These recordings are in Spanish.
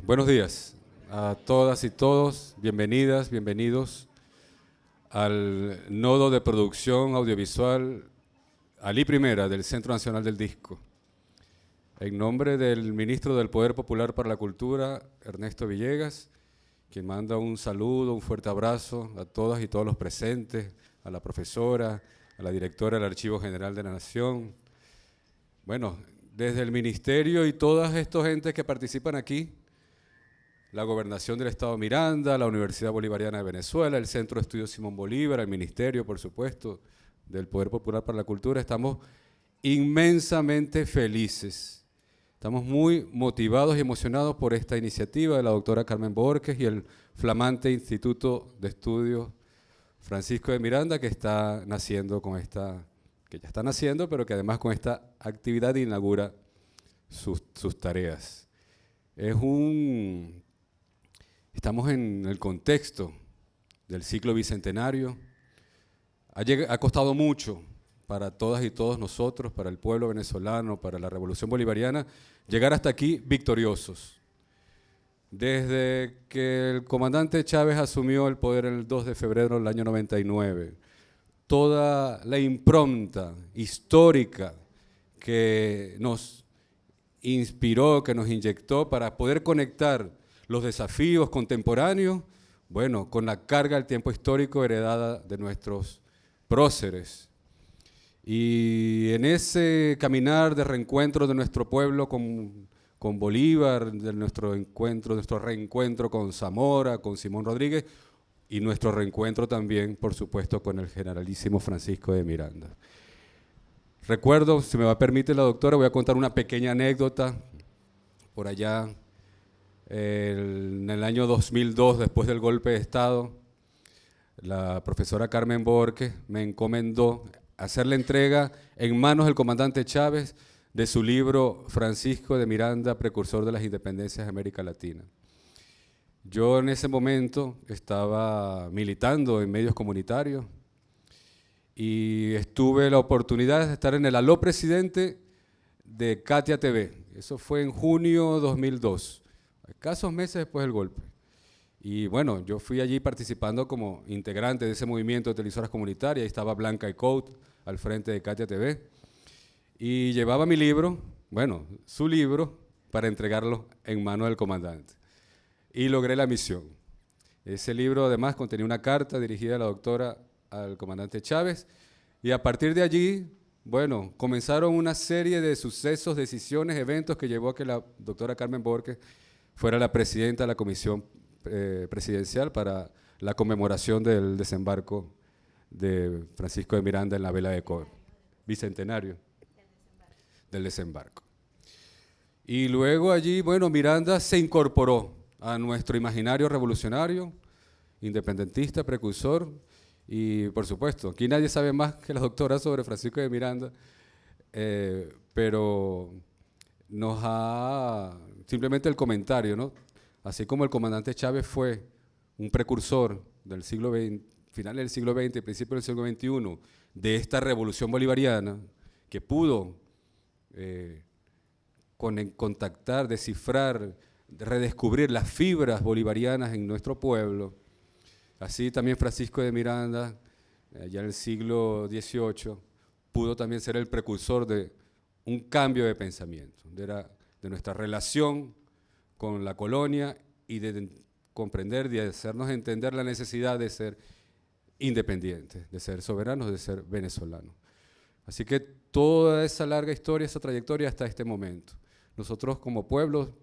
Buenos días a todas y todos, bienvenidas, bienvenidos al Nodo de Producción Audiovisual Ali Primera del Centro Nacional del Disco. En nombre del Ministro del Poder Popular para la Cultura, Ernesto Villegas, quien manda un saludo, un fuerte abrazo a todas y todos los presentes, a la profesora, a la directora del Archivo General de la Nación. Bueno, desde el Ministerio y todas estos entes que participan aquí, la Gobernación del Estado Miranda, la Universidad Bolivariana de Venezuela, el Centro de Estudios Simón Bolívar, el Ministerio, por supuesto, del Poder Popular para la Cultura, estamos inmensamente felices. Estamos muy motivados y emocionados por esta iniciativa de la doctora Carmen Borges y el flamante Instituto de Estudios Francisco de Miranda, que está naciendo con esta, que ya está naciendo, pero que además con esta actividad inaugura sus tareas. Estamos en el contexto del ciclo bicentenario. Ha costado mucho para todas y todos nosotros, para el pueblo venezolano, para la Revolución Bolivariana, llegar hasta aquí victoriosos. Desde que el comandante Chávez asumió el poder el 2 de febrero del año 99, toda la impronta histórica que nos inspiró, que nos inyectó para poder conectar los desafíos contemporáneos, bueno, con la carga del tiempo histórico heredada de nuestros próceres. Y en ese caminar de reencuentro de nuestro pueblo con Bolívar, de nuestro reencuentro con Zamora, con Simón Rodríguez, y nuestro reencuentro también, por supuesto, con el generalísimo Francisco de Miranda. Recuerdo, si me va a permitir la doctora, voy a contar una pequeña anécdota. Por allá, en el año 2002, después del golpe de Estado, la profesora Carmen Borges me encomendó hacer la entrega en manos del comandante Chávez de su libro Francisco de Miranda, precursor de las independencias de América Latina. Yo en ese momento estaba militando en medios comunitarios y tuve la oportunidad de estar en el Aló Presidente de Katia TV. Eso fue en junio 2002, escasos meses después del golpe. Y bueno, yo fui allí participando como integrante de ese movimiento de televisoras comunitarias. Ahí estaba Blanca Ecout al frente de Katia TV. Y llevaba mi libro, bueno, su libro, para entregarlo en manos del comandante. Y logré la misión. Ese libro además contenía una carta dirigida a la doctora al comandante Chávez. Y a partir de allí, bueno, comenzaron una serie de sucesos, decisiones, eventos que llevó a que la doctora Carmen Borges fuera la presidenta de la Comisión Presidencial para la conmemoración del desembarco de Francisco de Miranda en la vela de Coro, bicentenario del desembarco. Y luego allí, bueno, Miranda se incorporó a nuestro imaginario revolucionario, independentista, precursor, y por supuesto, aquí nadie sabe más que la doctora sobre Francisco de Miranda, pero nos ha, simplemente el comentario, ¿no? Así como el comandante Chávez fue un precursor del siglo XX, final del siglo XX, principio del siglo XXI, de esta revolución bolivariana, que pudo contactar, descifrar, redescubrir las fibras bolivarianas en nuestro pueblo. Así también Francisco de Miranda, ya en el siglo XVIII, pudo también ser el precursor de un cambio de pensamiento, de nuestra relación con la colonia y de comprender, de hacernos entender la necesidad de ser independientes, de ser soberanos, de ser venezolanos. Así que toda esa larga historia, esa trayectoria hasta este momento. Nosotros como pueblo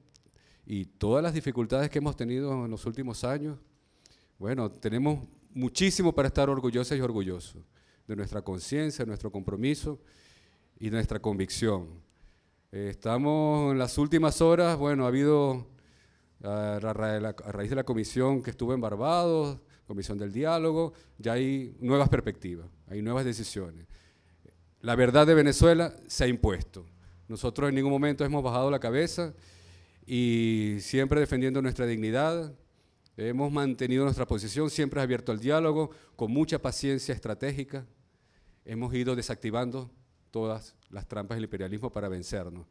y todas las dificultades que hemos tenido en los últimos años, bueno, tenemos muchísimo para estar orgullosas y orgullosos de nuestra conciencia, de nuestro compromiso y de nuestra convicción. Estamos en las últimas horas, bueno, ha habido, a raíz de la comisión que estuvo en Barbados, comisión del diálogo, ya hay nuevas perspectivas, hay nuevas decisiones. La verdad de Venezuela se ha impuesto. Nosotros en ningún momento hemos bajado la cabeza y siempre defendiendo nuestra dignidad, hemos mantenido nuestra posición, siempre abierto al diálogo, con mucha paciencia estratégica. Hemos ido desactivando todas las trampas del imperialismo para vencernos.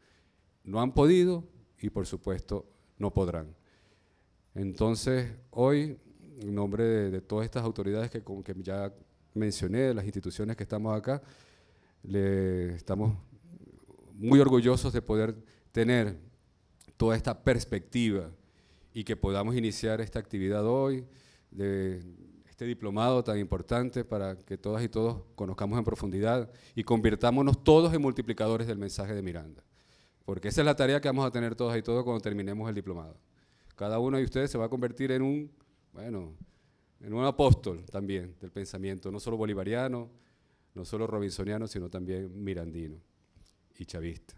No han podido y, por supuesto, no podrán. Entonces, hoy, en nombre de todas estas autoridades que ya mencioné, de las instituciones que estamos acá, estamos muy orgullosos de poder tener toda esta perspectiva y que podamos iniciar esta actividad hoy, de este diplomado tan importante para que todas y todos conozcamos en profundidad y convirtámonos todos en multiplicadores del mensaje de Miranda. Porque esa es la tarea que vamos a tener todas y todos cuando terminemos el diplomado. Cada uno de ustedes se va a convertir en un apóstol también del pensamiento, no solo bolivariano, no solo robinsoniano, sino también mirandino y chavista.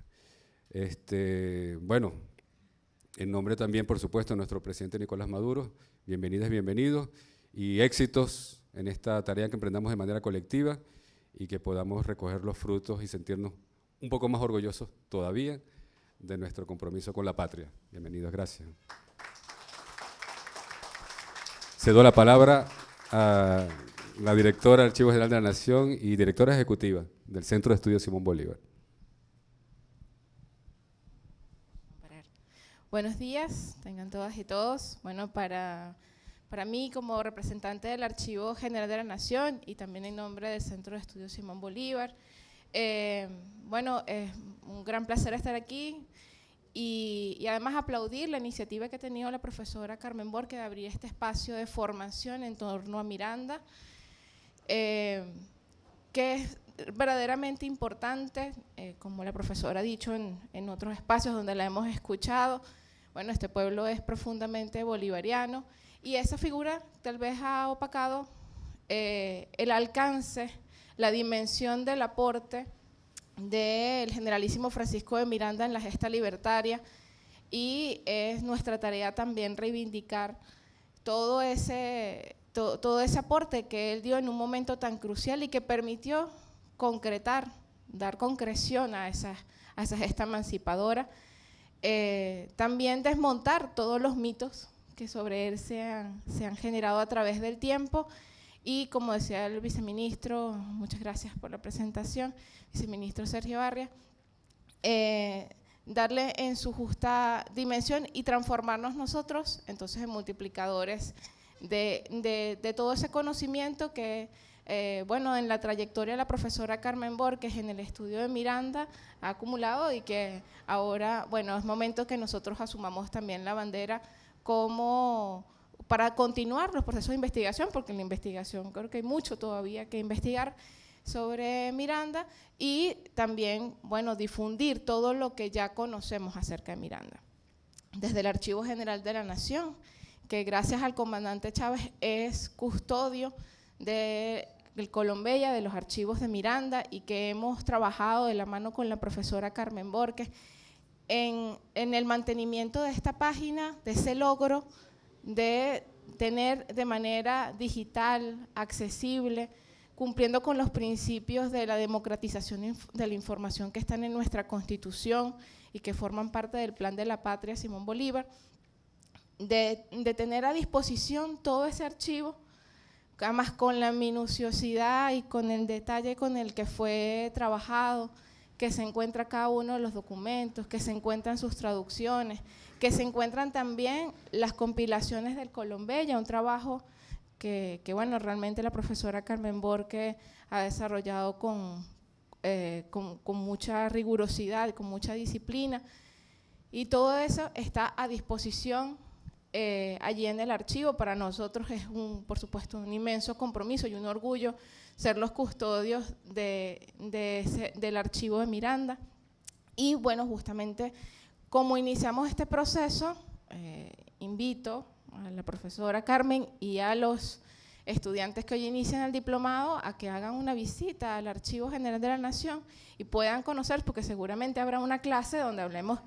Bueno, en nombre también, por supuesto, de nuestro presidente Nicolás Maduro, bienvenidas y bienvenidos, y éxitos en esta tarea que emprendamos de manera colectiva y que podamos recoger los frutos y sentirnos un poco más orgullosos todavía de nuestro compromiso con la patria. Bienvenidos, gracias. Cedo la palabra a la directora del Archivo General de la Nación y directora ejecutiva del Centro de Estudios Simón Bolívar. Buenos días, tengan todas y todos. Bueno, para mí como representante del Archivo General de la Nación y también en nombre del Centro de Estudios Simón Bolívar, bueno, es un gran placer estar aquí. Y además aplaudir la iniciativa que ha tenido la profesora Carmen Borque de abrir este espacio de formación en torno a Miranda, que es verdaderamente importante, como la profesora ha dicho en otros espacios donde la hemos escuchado. Bueno, este pueblo es profundamente bolivariano y esa figura tal vez ha opacado el alcance, la dimensión del aporte del generalísimo Francisco de Miranda en la gesta libertaria, y es nuestra tarea también reivindicar todo ese aporte que él dio en un momento tan crucial y que permitió concretar, dar concreción a esa gesta emancipadora, también desmontar todos los mitos que sobre él se han generado a través del tiempo. Y como decía el viceministro, muchas gracias por la presentación, viceministro Sergio Barria, darle en su justa dimensión y transformarnos nosotros entonces en multiplicadores de todo ese conocimiento que, bueno, en la trayectoria de la profesora Carmen Borges en el estudio de Miranda ha acumulado, y que ahora, bueno, es momento que nosotros asumamos también la bandera como para continuar los procesos de investigación, porque en la investigación creo que hay mucho todavía que investigar sobre Miranda, y también, bueno, difundir todo lo que ya conocemos acerca de Miranda. Desde el Archivo General de la Nación, que gracias al comandante Chávez es custodio del Colombella, de los archivos de Miranda, y que hemos trabajado de la mano con la profesora Carmen Borges en el mantenimiento de esta página, de ese logro de tener de manera digital, accesible, cumpliendo con los principios de la democratización de la información que están en nuestra Constitución y que forman parte del Plan de la Patria Simón Bolívar, de tener a disposición todo ese archivo, además con la minuciosidad y con el detalle con el que fue trabajado, que se encuentra cada uno de los documentos, que se encuentran sus traducciones, que se encuentran también las compilaciones del Colombella, un trabajo que bueno, realmente la profesora Carmen Borque ha desarrollado con mucha rigurosidad, con mucha disciplina, y todo eso está a disposición allí en el archivo. Para nosotros es por supuesto un inmenso compromiso y un orgullo ser los custodios del archivo de Miranda. Y bueno, justamente como iniciamos este proceso, invito a la profesora Carmen y a los estudiantes que hoy inician el diplomado a que hagan una visita al Archivo General de la Nación y puedan conocer, porque seguramente habrá una clase donde hablemos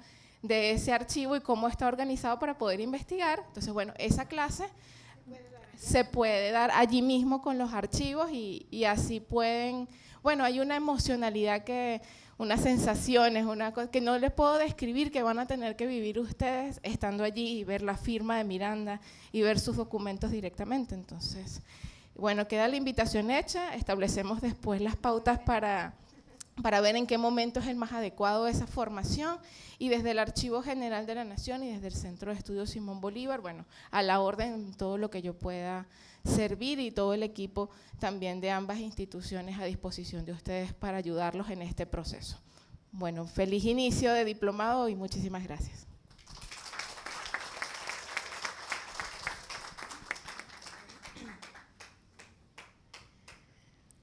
de ese archivo y cómo está organizado para poder investigar. Entonces, bueno, esa clase se puede dar allí mismo con los archivos y así pueden, bueno, hay una emocionalidad, unas sensaciones, una cosa que no les puedo describir, que van a tener que vivir ustedes estando allí y ver la firma de Miranda y ver sus documentos directamente. Entonces, bueno, queda la invitación hecha, establecemos después las pautas para para ver en qué momento es el más adecuado esa formación, y desde el Archivo General de la Nación y desde el Centro de Estudios Simón Bolívar, bueno, a la orden todo lo que yo pueda servir, y todo el equipo también de ambas instituciones a disposición de ustedes para ayudarlos en este proceso. Bueno, feliz inicio de diplomado y muchísimas gracias.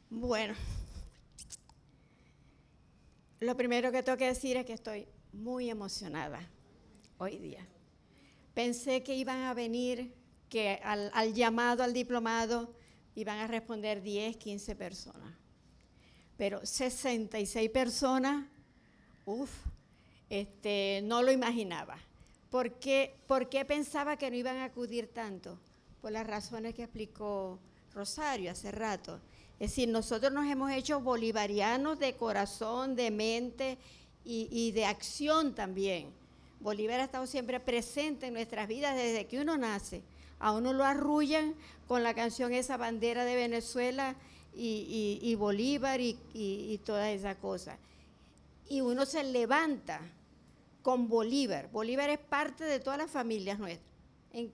Bueno, lo primero que tengo que decir es que estoy muy emocionada hoy día. Pensé que iban a venir, que al llamado al diplomado iban a responder 10, 15 personas. Pero 66 personas, no lo imaginaba. ¿Por qué pensaba que no iban a acudir tanto? Por las razones que explicó Rosario hace rato. Es decir, nosotros nos hemos hecho bolivarianos de corazón, de mente y de acción también. Bolívar ha estado siempre presente en nuestras vidas desde que uno nace. A uno lo arrullan con la canción esa, Bandera de Venezuela y Bolívar y todas esas cosas. Y uno se levanta con Bolívar. Bolívar es parte de todas las familias nuestras. En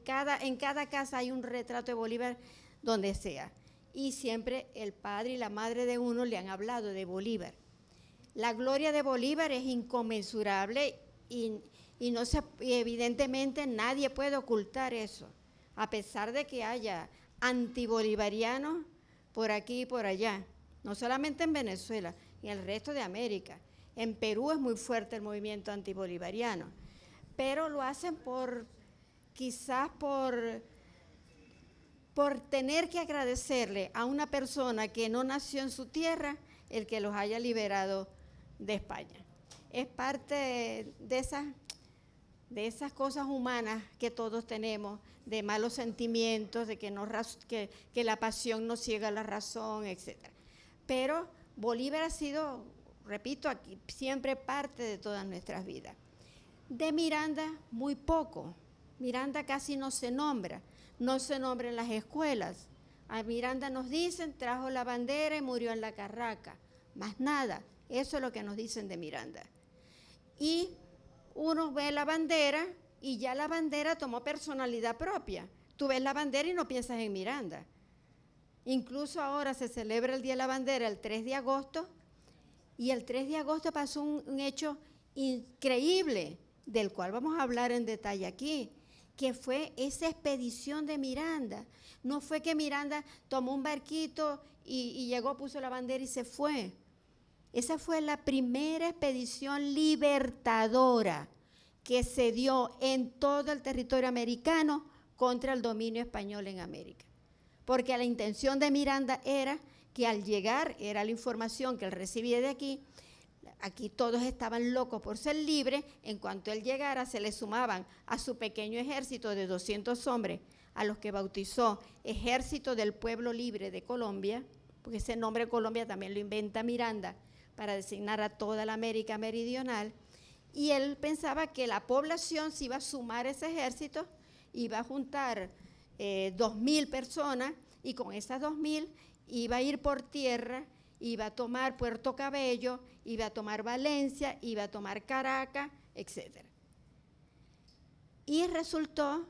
cada casa hay un retrato de Bolívar donde sea. Y siempre el padre y la madre de uno le han hablado de Bolívar. La gloria de Bolívar es inconmensurable y evidentemente nadie puede ocultar eso, a pesar de que haya antibolivarianos por aquí y por allá, no solamente en Venezuela, en el resto de América. En Perú es muy fuerte el movimiento antibolivariano, pero lo hacen quizás por tener que agradecerle a una persona que no nació en su tierra el que los haya liberado de España. Es parte de esas cosas humanas que todos tenemos, de malos sentimientos, de que la pasión nos ciega la razón, etc. Pero Bolívar ha sido, repito, aquí siempre parte de todas nuestras vidas. De Miranda, muy poco. Miranda casi no se nombra en las escuelas. A Miranda nos dicen, trajo la bandera y murió en la Carraca. Más nada, eso es lo que nos dicen de Miranda. Y uno ve la bandera y ya la bandera tomó personalidad propia. Tú ves la bandera y no piensas en Miranda. Incluso ahora se celebra el Día de la Bandera el 3 de agosto, y el 3 de agosto pasó un hecho increíble, del cual vamos a hablar en detalle aquí, que fue esa expedición de Miranda. No fue que Miranda tomó un barquito y llegó, puso la bandera y se fue. Esa fue la primera expedición libertadora que se dio en todo el territorio americano contra el dominio español en América. Porque la intención de Miranda era que al llegar, era la información que él recibía de aquí todos estaban locos por ser libres. En cuanto él llegara, se le sumaban a su pequeño ejército de 200 hombres, a los que bautizó Ejército del Pueblo Libre de Colombia, porque ese nombre Colombia también lo inventa Miranda para designar a toda la América meridional, y él pensaba que la población se iba a sumar a ese ejército, iba a juntar 2.000 personas, y con esas 2.000 iba a ir por tierra, iba a tomar Puerto Cabello, iba a tomar Valencia, iba a tomar Caracas, etc. Y resultó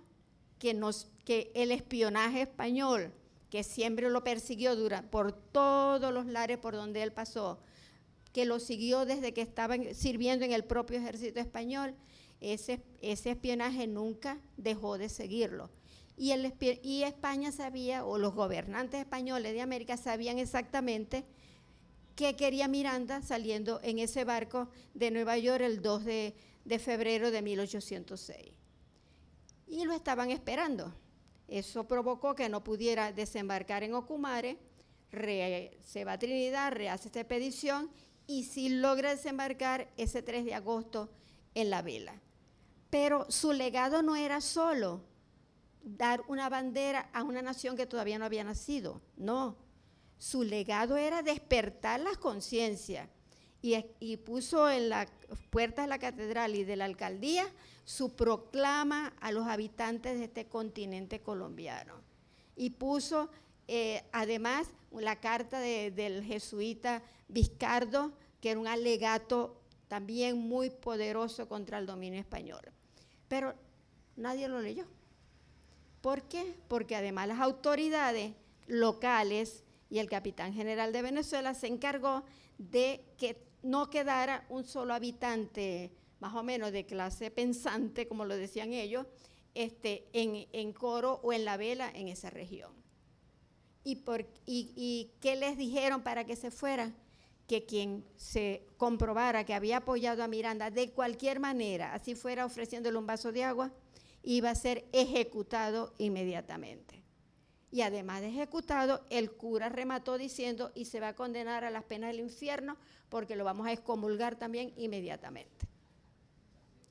que el espionaje español, que siempre lo persiguió por todos los lares por donde él pasó, que lo siguió desde que estaba sirviendo en el propio ejército español, ese espionaje nunca dejó de seguirlo. Y España sabía, o los gobernantes españoles de América sabían exactamente qué quería Miranda saliendo en ese barco de Nueva York el 2 de febrero de 1806. Y lo estaban esperando. Eso provocó que no pudiera desembarcar en Ocumare. Se va a Trinidad, rehace esta expedición y sí logra desembarcar ese 3 de agosto en La Vela. Pero su legado no era solo dar una bandera a una nación que todavía no había nacido, no. Su legado era despertar las conciencias y puso en las puertas de la catedral y de la alcaldía su proclama a los habitantes de este continente colombiano. Y puso además la carta del jesuita Vizcardo, que era un alegato también muy poderoso contra el dominio español. Pero nadie lo leyó. ¿Por qué? Porque además las autoridades locales y el capitán general de Venezuela se encargó de que no quedara un solo habitante, más o menos de clase pensante, como lo decían ellos, en Coro o en La Vela en esa región. ¿Y qué les dijeron para que se fueran? Que quien se comprobara que había apoyado a Miranda de cualquier manera, así fuera ofreciéndole un vaso de agua, iba a ser ejecutado inmediatamente. Y además de ejecutado, el cura remató diciendo, y se va a condenar a las penas del infierno porque lo vamos a excomulgar también inmediatamente.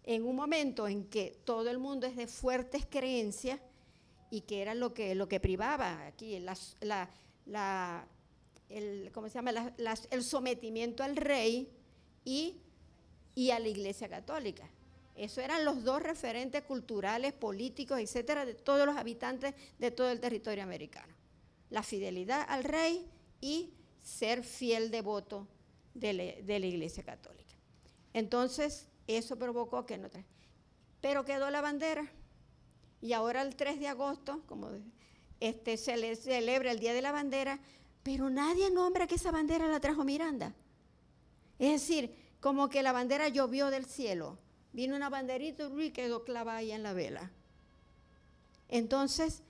En un momento en que todo el mundo es de fuertes creencias y que era lo que privaba aquí, ¿cómo se llama? El sometimiento al rey y a la Iglesia Católica. Esos eran los dos referentes culturales, políticos, etcétera, de todos los habitantes de todo el territorio americano. La fidelidad al rey y ser fiel devoto de la Iglesia Católica. Entonces, eso provocó que no... Pero quedó la bandera. Y ahora el 3 de agosto, como se le celebra el Día de la Bandera, pero nadie nombra que esa bandera la trajo Miranda. Es decir, como que la bandera llovió del cielo. Vino una banderita y quedó clavada ahí en La Vela. Entonces,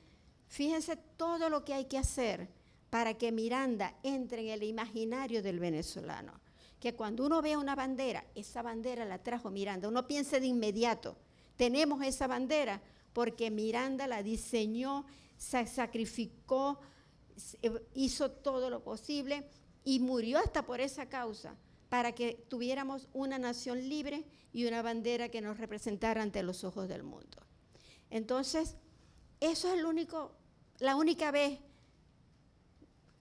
fíjense todo lo que hay que hacer para que Miranda entre en el imaginario del venezolano. Que cuando uno ve una bandera, esa bandera la trajo Miranda. Uno piense de inmediato, tenemos esa bandera porque Miranda la diseñó, se sacrificó, hizo todo lo posible y murió hasta por esa causa, para que tuviéramos una nación libre y una bandera que nos representara ante los ojos del mundo. Entonces, eso es la única vez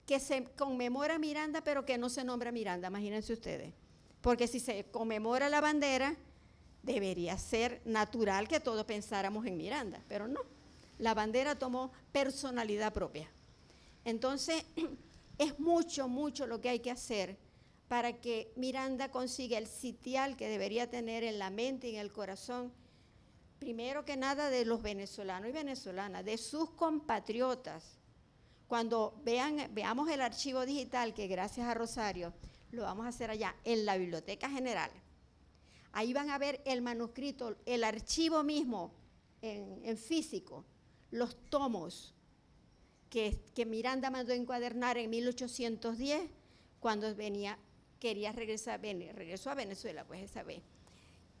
que se conmemora Miranda, pero que no se nombra Miranda, imagínense ustedes. Porque si se conmemora la bandera, debería ser natural que todos pensáramos en Miranda, pero no. La bandera tomó personalidad propia. Entonces, es mucho, mucho lo que hay que hacer para que Miranda consiga el sitial que debería tener en la mente y en el corazón, primero que nada de los venezolanos y venezolanas, de sus compatriotas. Cuando veamos el archivo digital, que gracias a Rosario lo vamos a hacer allá en la Biblioteca General, ahí van a ver el manuscrito, el archivo mismo en físico, los tomos que Miranda mandó encuadernar en 1810 cuando regresó a Venezuela, pues esa vez.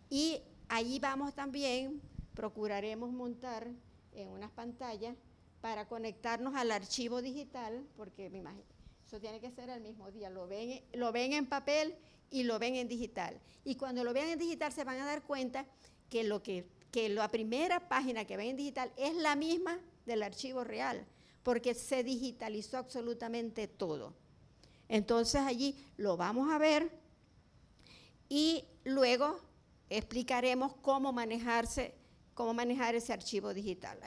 Y allí vamos también, procuraremos montar en unas pantallas para conectarnos al archivo digital, porque me imagino, eso tiene que ser el mismo día, lo ven en papel y lo ven en digital. Y cuando lo vean en digital se van a dar cuenta que la primera página que ven en digital es la misma del archivo real, porque se digitalizó absolutamente todo. Entonces allí lo vamos a ver y luego explicaremos cómo manejar ese archivo digital.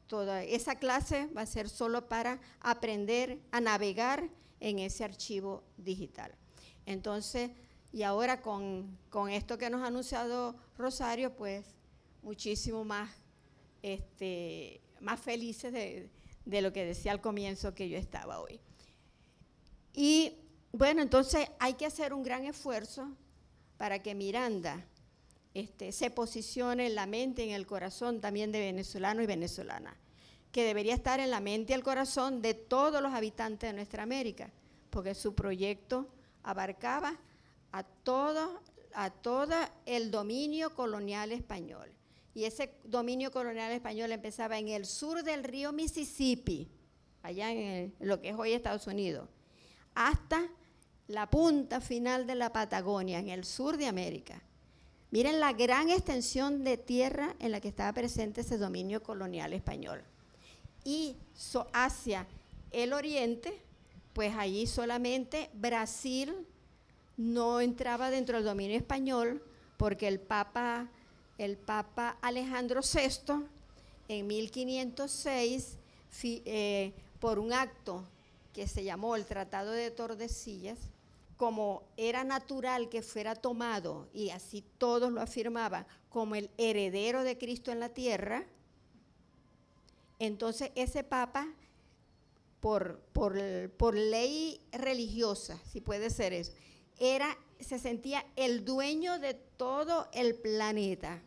Toda esa clase va a ser solo para aprender a navegar en ese archivo digital. Entonces, y ahora con esto que nos ha anunciado Rosario, pues muchísimo más felices de lo que decía al comienzo que yo estaba hoy. Y bueno, entonces hay que hacer un gran esfuerzo para que Miranda se posicione en la mente y en el corazón también de venezolanos y venezolanas, que debería estar en la mente y el corazón de todos los habitantes de nuestra América, porque su proyecto abarcaba a todo el dominio colonial español. Y ese dominio colonial español empezaba en el sur del río Mississippi, allá en lo que es hoy Estados Unidos, hasta la punta final de la Patagonia, en el sur de América. Miren la gran extensión de tierra en la que estaba presente ese dominio colonial español. Y hacia el oriente, pues allí solamente Brasil no entraba dentro del dominio español, porque el Papa Alejandro VI, en 1506, por un acto que se llamó el Tratado de Tordesillas, como era natural que fuera tomado, y así todos lo afirmaban, como el heredero de Cristo en la tierra, entonces ese papa, por ley religiosa, si puede ser eso, se sentía el dueño de todo el planeta,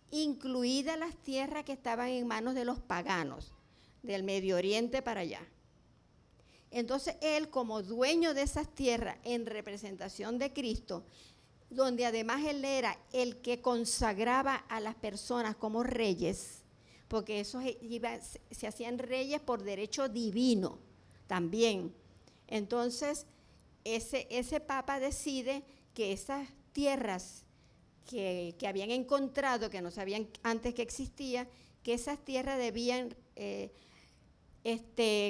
incluidas las tierras que estaban en manos de los paganos, del Medio Oriente para allá. Entonces él, como dueño de esas tierras en representación de Cristo, donde además él era el que consagraba a las personas como reyes, porque esos se hacían reyes por derecho divino también. Entonces ese papa decide que esas tierras que habían encontrado, que no sabían antes que existía, que esas tierras debían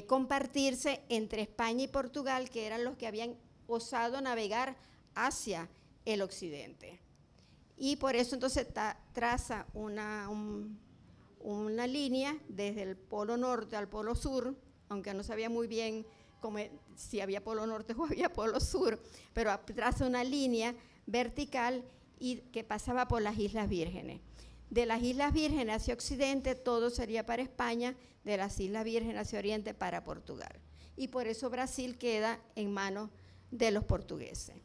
compartirse entre España y Portugal, que eran los que habían osado navegar hacia el occidente. Y por eso entonces traza una línea desde el polo norte al polo sur, aunque no sabía muy bien si había polo norte o había polo sur, pero traza una línea vertical y que pasaba por las Islas Vírgenes. De las Islas Vírgenes hacia occidente todo sería para España, de las Islas Vírgenes hacia oriente para Portugal. Y por eso Brasil queda en manos de los portugueses.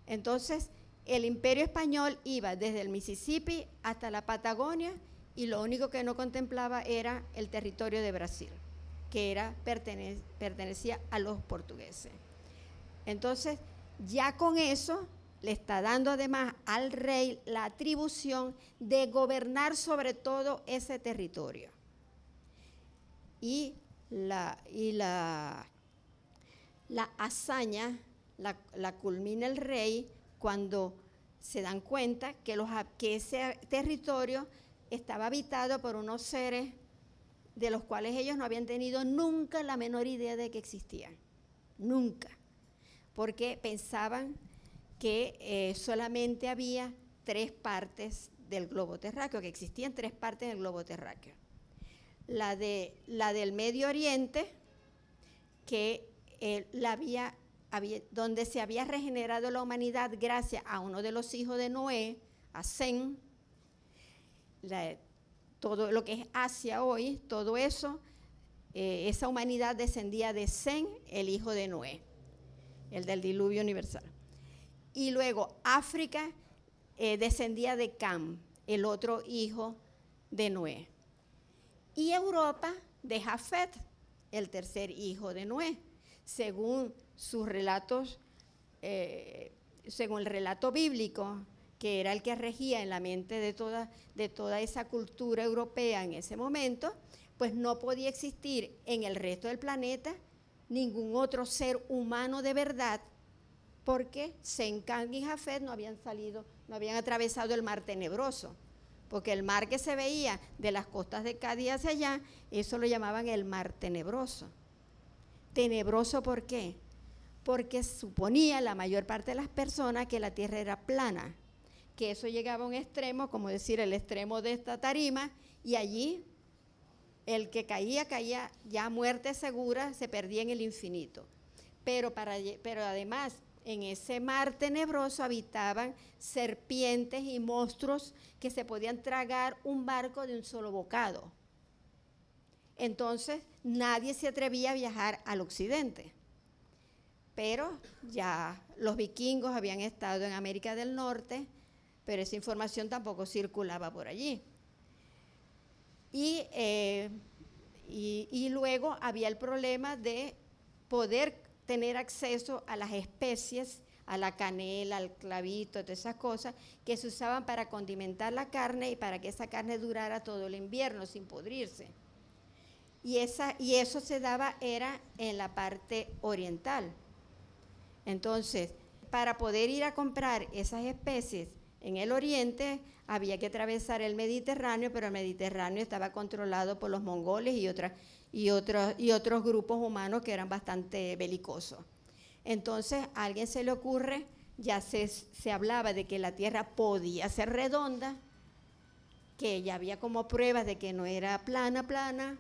Entonces, el Imperio Español iba desde el Mississippi hasta la Patagonia, y lo único que no contemplaba era el territorio de Brasil, que pertenecía a los portugueses. Entonces, ya con eso le está dando además al rey la atribución de gobernar sobre todo ese territorio. Y la hazaña la culmina el rey cuando se dan cuenta que ese territorio estaba habitado por unos seres de los cuales ellos no habían tenido nunca la menor idea de que existían, nunca, porque pensaban que solamente había 3 partes del globo terráqueo, que existían 3 partes del globo terráqueo. La del Medio Oriente, que donde se había regenerado la humanidad gracias a uno de los hijos de Noé, a Sem. Todo lo que es Asia hoy, todo eso, esa humanidad descendía de Sem, el hijo de Noé, el del diluvio universal. Y luego África descendía de Cam, el otro hijo de Noé. Y Europa de Jafet, el tercer hijo de Noé, según sus relatos, según el relato bíblico, que era el que regía en la mente de toda esa cultura europea en ese momento, pues no podía existir en el resto del planeta ningún otro ser humano de verdad, porque Sem, Cam y Jafet no habían atravesado el mar tenebroso, porque el mar que se veía de las costas de Cádiz hacia allá, eso lo llamaban el mar tenebroso. ¿Tenebroso por qué? Porque suponía la mayor parte de las personas que la tierra era plana, que eso llegaba a un extremo, como decir el extremo de esta tarima, y allí el que caía ya muerte segura, se perdía en el infinito. Pero además, en ese mar tenebroso habitaban serpientes y monstruos que se podían tragar un barco de un solo bocado. Entonces, nadie se atrevía a viajar al occidente. Pero ya los vikingos habían estado en América del Norte, pero esa información tampoco circulaba por allí. Y luego había el problema de poder tener acceso a las especies, a la canela, al clavito, todas esas cosas que se usaban para condimentar la carne y para que esa carne durara todo el invierno sin pudrirse. Y eso se daba era en la parte oriental. Entonces, para poder ir a comprar esas especies en el oriente, había que atravesar el Mediterráneo, pero el Mediterráneo estaba controlado por los mongoles y otros grupos humanos que eran bastante belicosos. Entonces, a alguien se le ocurre, ya se hablaba de que la Tierra podía ser redonda, que ya había como pruebas de que no era plana,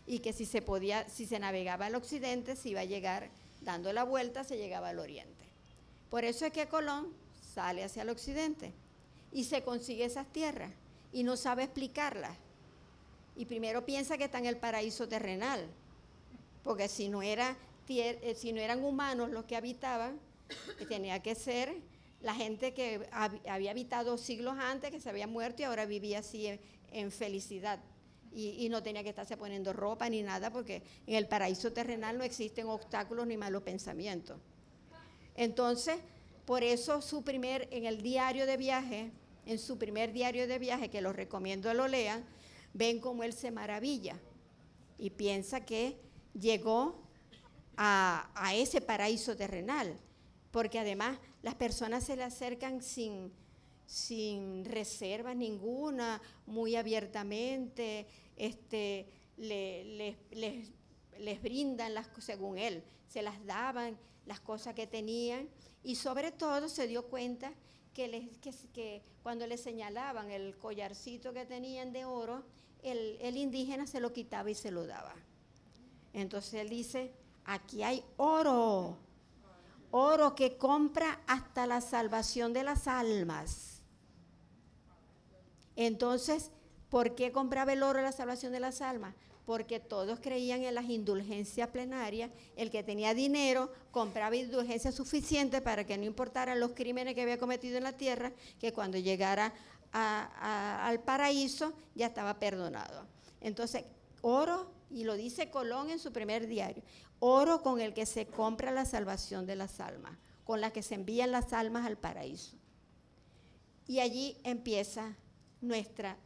y que si se navegaba al occidente, se iba a llegar, dando la vuelta, se llegaba al oriente. Por eso es que Colón sale hacia el occidente y se consigue esas tierras y no sabe explicarlas. Y primero piensa que está en el paraíso terrenal, porque si no eran humanos los que habitaban, tenía que ser la gente que había habitado siglos antes, que se había muerto y ahora vivía así en felicidad. Y no tenía que estarse poniendo ropa ni nada, porque en el paraíso terrenal no existen obstáculos ni malos pensamientos. Entonces, por eso en el diario de viaje, en su primer diario de viaje, que los recomiendo lo lean, ven cómo él se maravilla y piensa que llegó a ese paraíso terrenal, porque además las personas se le acercan sin reservas ninguna, muy abiertamente, les brindan según él, se las daban las cosas que tenían, y sobre todo se dio cuenta que cuando le señalaban el collarcito que tenían de oro, el indígena se lo quitaba y se lo daba. Entonces él dice, aquí hay oro, oro que compra hasta la salvación de las almas. Entonces, ¿por qué compraba el oro la salvación de las almas? Porque todos creían en las indulgencias plenarias. El que tenía dinero compraba indulgencia suficiente para que no importaran los crímenes que había cometido en la tierra, que cuando llegara al paraíso ya estaba perdonado. Entonces, oro, y lo dice Colón en su primer diario, oro con el que se compra la salvación de las almas, con la que se envían las almas al paraíso. Y allí empieza nuestra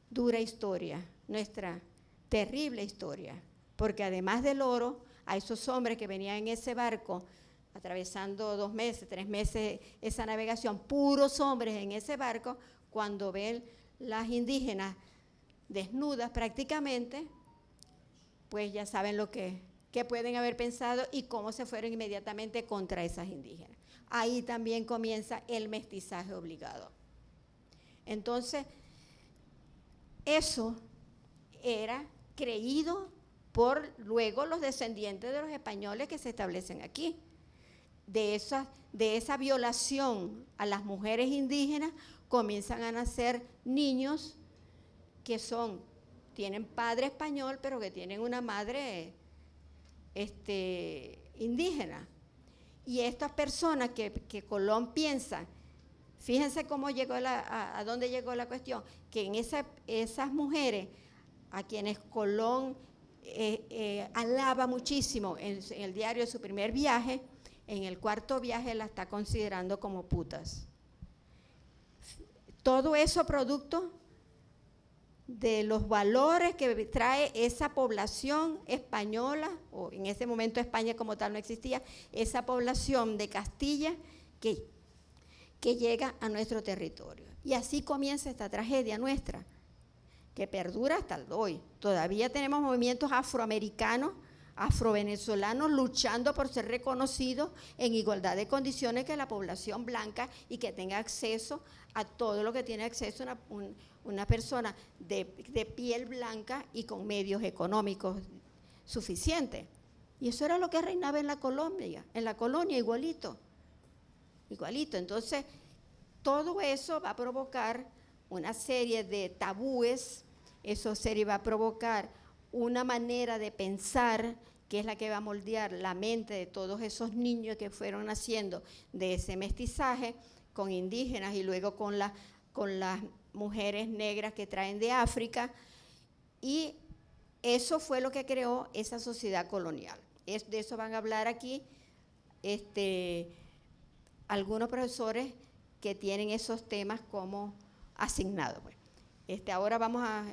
dura historia, nuestra terrible historia, porque además del oro, a esos hombres que venían en ese barco, atravesando 2 meses, 3 meses esa navegación, puros hombres en ese barco, cuando ven las indígenas desnudas prácticamente, pues ya saben lo que pueden haber pensado y cómo se fueron inmediatamente contra esas indígenas. Ahí también comienza el mestizaje obligado. Entonces, eso era creído por luego los descendientes de los españoles que se establecen aquí. De esa violación a las mujeres indígenas comienzan a nacer niños que tienen padre español, pero que tienen una madre indígena. Y estas personas que Colón piensa, fíjense cómo llegó a dónde llegó la cuestión, que en esas mujeres a quienes Colón alaba muchísimo en el diario de su primer viaje, en el 4.º viaje la está considerando como putas. Todo eso producto de los valores que trae esa población española, o en ese momento España como tal no existía, esa población de Castilla que llega a nuestro territorio. Y así comienza esta tragedia nuestra, que perdura hasta el hoy. Todavía tenemos movimientos afroamericanos, afrovenezolanos luchando por ser reconocidos en igualdad de condiciones que la población blanca y que tenga acceso a todo lo que tiene acceso una persona de piel blanca y con medios económicos suficientes. Y eso era lo que reinaba en la colonia igualito. Entonces, todo eso va a provocar una serie de tabúes, eso va a provocar una manera de pensar que es la que va a moldear la mente de todos esos niños que fueron naciendo de ese mestizaje con indígenas y luego con las mujeres negras que traen de África, y eso fue lo que creó esa sociedad colonial. De eso van a hablar aquí algunos profesores que tienen esos temas como asignados. Pues. Ahora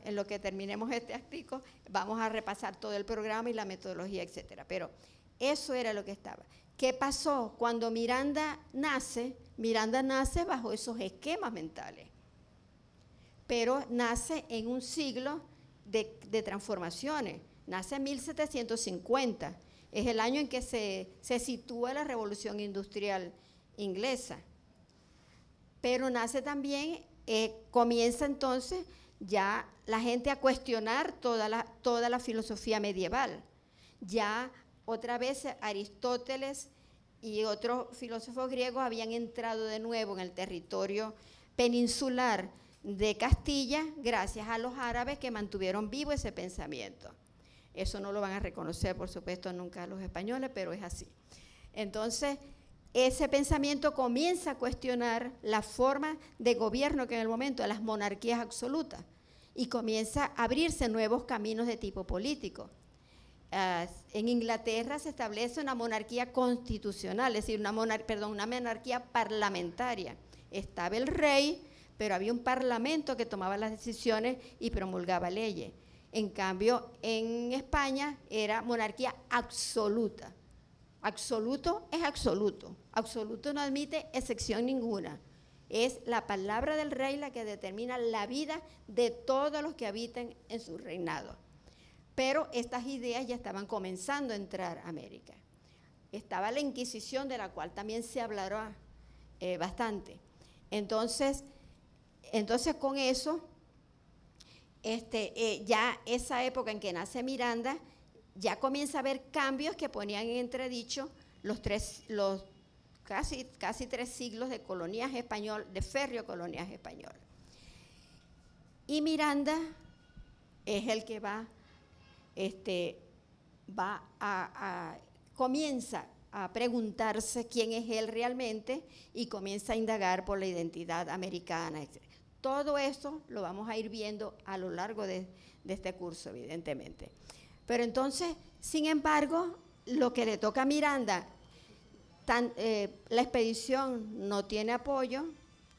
en lo que terminemos este artículo, vamos a repasar todo el programa y la metodología, etcétera. Pero eso era lo que estaba. ¿Qué pasó? Cuando Miranda nace bajo esos esquemas mentales, pero nace en un siglo de transformaciones. Nace en 1750, es el año en que se sitúa la Revolución Industrial Inglesa. Pero nace también, comienza entonces ya la gente a cuestionar toda la filosofía medieval. Ya otra vez Aristóteles y otros filósofos griegos habían entrado de nuevo en el territorio peninsular de Castilla gracias a los árabes que mantuvieron vivo ese pensamiento. Eso no lo van a reconocer, por supuesto, nunca los españoles, pero es así. Entonces, ese pensamiento comienza a cuestionar la forma de gobierno que en el momento de las monarquías absolutas y comienza a abrirse nuevos caminos de tipo político. En Inglaterra se establece una monarquía constitucional, es decir, una monarquía parlamentaria. Estaba el rey, pero había un parlamento que tomaba las decisiones y promulgaba leyes. En cambio, en España era monarquía absoluta. Absoluto es absoluto. Absoluto no admite excepción ninguna. Es la palabra del rey la que determina la vida de todos los que habitan en su reinado. Pero estas ideas ya estaban comenzando a entrar a América. Estaba la Inquisición, de la cual también se hablará bastante. Entonces con eso, ya esa época en que nace Miranda, ya comienza a haber cambios que ponían en entredicho los casi 3 siglos de coloniaje español, de férreo coloniaje español. Y Miranda es el que comienza a preguntarse quién es él realmente y comienza a indagar por la identidad americana, etc. Todo eso lo vamos a ir viendo a lo largo de este curso, evidentemente. Pero entonces, sin embargo, lo que le toca a Miranda, la expedición no tiene apoyo.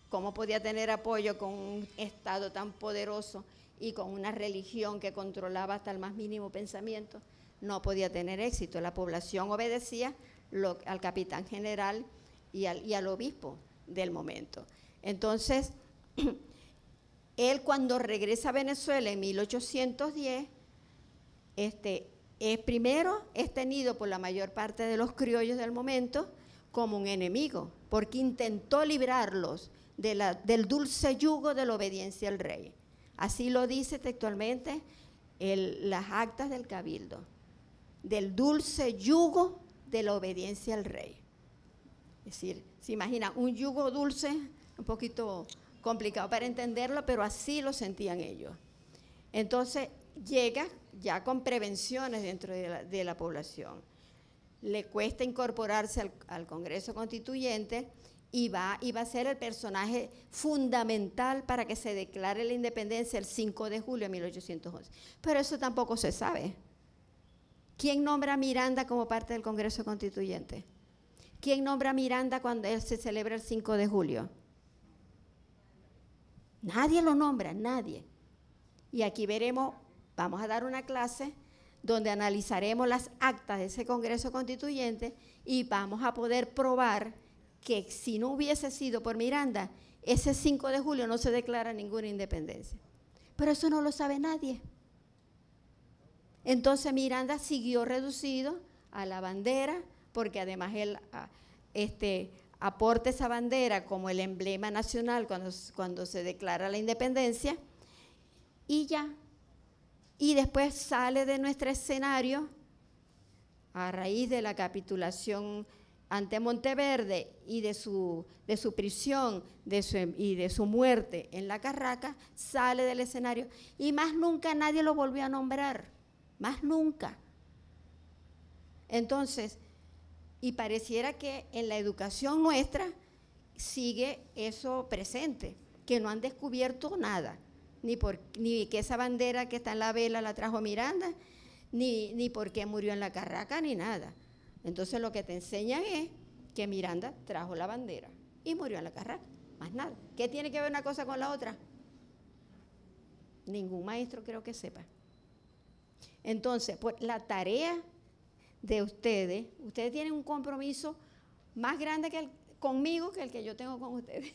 ¿Cómo podía tener apoyo con un Estado tan poderoso y con una religión que controlaba hasta el más mínimo pensamiento? No podía tener éxito. La población obedecía al capitán general y al obispo del momento. Entonces, él cuando regresa a Venezuela en 1810, primero es tenido por la mayor parte de los criollos del momento como un enemigo, porque intentó librarlos del dulce yugo de la obediencia al rey. Así lo dice textualmente las actas del Cabildo, del dulce yugo de la obediencia al rey. Es decir, se imagina un yugo dulce, un poquito complicado para entenderlo, pero así lo sentían ellos. Entonces llega ya con prevenciones dentro de la población. Le cuesta incorporarse al Congreso Constituyente y va a ser el personaje fundamental para que se declare la independencia el 5 de julio de 1811. Pero eso tampoco se sabe. ¿Quién nombra a Miranda como parte del Congreso Constituyente? ¿Quién nombra a Miranda cuando él se celebra el 5 de julio? Nadie lo nombra, nadie. Y aquí veremos, vamos a dar una clase donde analizaremos las actas de ese Congreso Constituyente y vamos a poder probar que si no hubiese sido por Miranda, ese 5 de julio no se declara ninguna independencia. Pero eso no lo sabe nadie. Entonces Miranda siguió reducido a la bandera, porque además él aporta esa bandera como el emblema nacional cuando se declara la independencia, y ya. Y después sale de nuestro escenario a raíz de la capitulación ante Monteverde y de su prisión y de su muerte en la Carraca, sale del escenario y más nunca nadie lo volvió a nombrar, más nunca. Entonces, y pareciera que en la educación nuestra sigue eso presente, que no han descubierto nada, ni que esa bandera que está en la vela la trajo Miranda, ni por qué murió en la Carraca, ni nada. Entonces lo que te enseñan es que Miranda trajo la bandera y murió en la Carraca, más nada. ¿Qué tiene que ver una cosa con la otra? Ningún maestro creo que sepa. Entonces, pues la tarea de ustedes tienen un compromiso más grande conmigo que el que yo tengo con ustedes,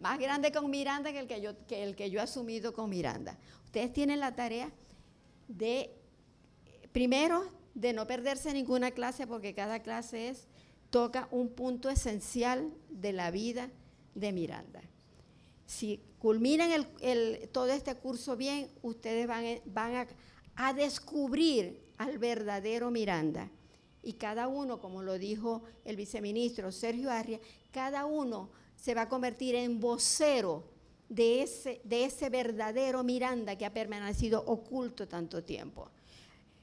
más grande con Miranda que el que yo he asumido con Miranda. Ustedes tienen la tarea de, primero, de no perderse ninguna clase, porque cada clase toca un punto esencial de la vida de Miranda. Si culminan todo este curso bien, ustedes van a descubrir al verdadero Miranda, y cada uno, como lo dijo el viceministro Sergio Arria, cada uno se va a convertir en vocero de ese verdadero Miranda que ha permanecido oculto tanto tiempo.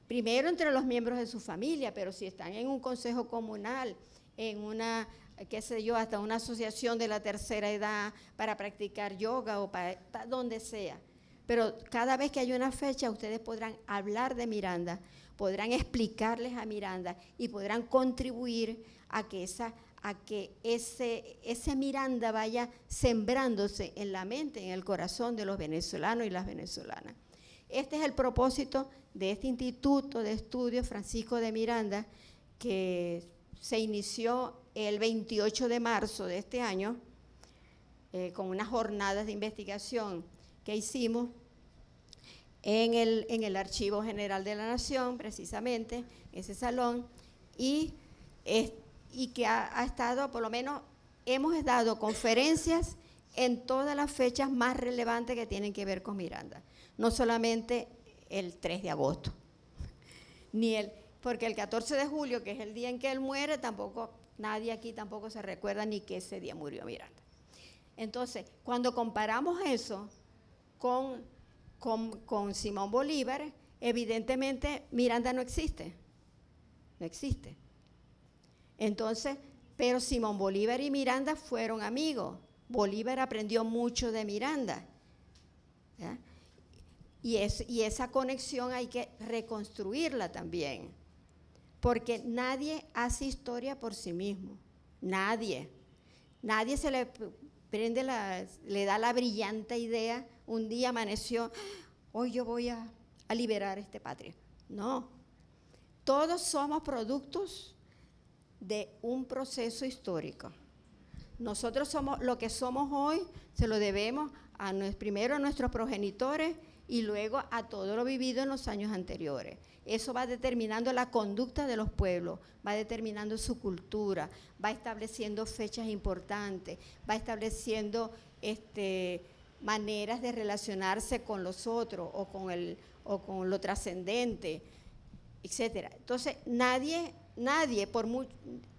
Primero entre los miembros de su familia, pero si están en un consejo comunal, en una, qué sé yo, hasta una asociación de la tercera edad para practicar yoga o para donde sea. Pero cada vez que hay una fecha, ustedes podrán hablar de Miranda, podrán explicarles a Miranda y podrán contribuir a que ese Miranda vaya sembrándose en la mente, en el corazón de los venezolanos y las venezolanas. Este es el propósito de este Instituto de Estudios Francisco de Miranda, que se inició el 28 de marzo de este año, con unas jornadas de investigación que hicimos en el Archivo General de la Nación, precisamente, ese salón, y que ha estado, por lo menos, hemos dado conferencias en todas las fechas más relevantes que tienen que ver con Miranda. No solamente el 3 de agosto, porque el 14 de julio, que es el día en que él muere, tampoco, nadie aquí tampoco se recuerda ni que ese día murió Miranda. Entonces, cuando comparamos eso con Simón Bolívar, evidentemente Miranda no existe. Entonces, pero Simón Bolívar y Miranda fueron amigos. Bolívar aprendió mucho de Miranda, ¿ya? Y esa conexión hay que reconstruirla también, porque nadie hace historia por sí mismo, nadie se le prende le da la brillante idea, un día amaneció, hoy yo voy a liberar esta patria. No, todos somos productos de un proceso histórico. Nosotros somos lo que somos hoy, se lo debemos primero a nuestros progenitores y luego a todo lo vivido en los años anteriores. Eso va determinando la conducta de los pueblos, va determinando su cultura, va estableciendo fechas importantes, va estableciendo maneras de relacionarse con los otros o con lo trascendente, etcétera. Entonces,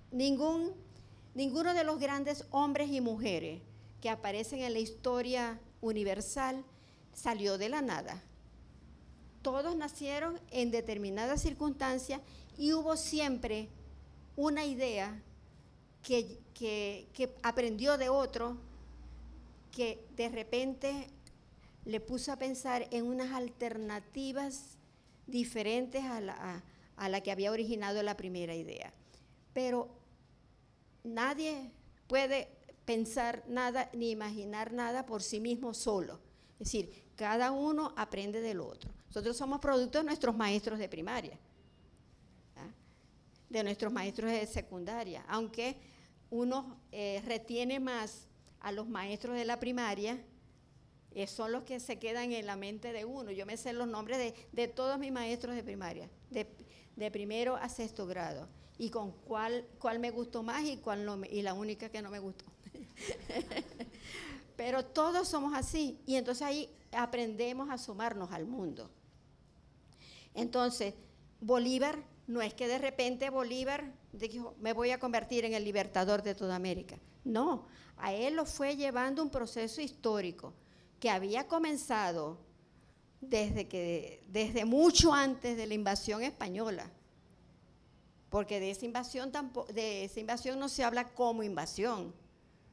ninguno de los grandes hombres y mujeres que aparecen en la historia universal salió de la nada. Todos nacieron en determinadas circunstancias y hubo siempre una idea que aprendió de otro, que de repente le puso a pensar en unas alternativas diferentes a la que había originado la primera idea. Pero nadie puede pensar nada ni imaginar nada por sí mismo solo. Es decir, cada uno aprende del otro. Nosotros somos producto de nuestros maestros de primaria, ¿eh? De nuestros maestros de secundaria, aunque uno retiene más a los maestros de la primaria, son los que se quedan en la mente de uno. Yo me sé los nombres de todos mis maestros de primaria, de primero a sexto grado, y con cuál me gustó más y cuál no, y la única que no me gustó. Pero todos somos así, y entonces ahí aprendemos a asomarnos al mundo. Entonces, Bolívar, no es que de repente Bolívar dijo, me voy a convertir en el libertador de toda América. No, a él lo fue llevando un proceso histórico que había comenzado desde mucho antes de la invasión española, porque de esa invasión no se habla como invasión.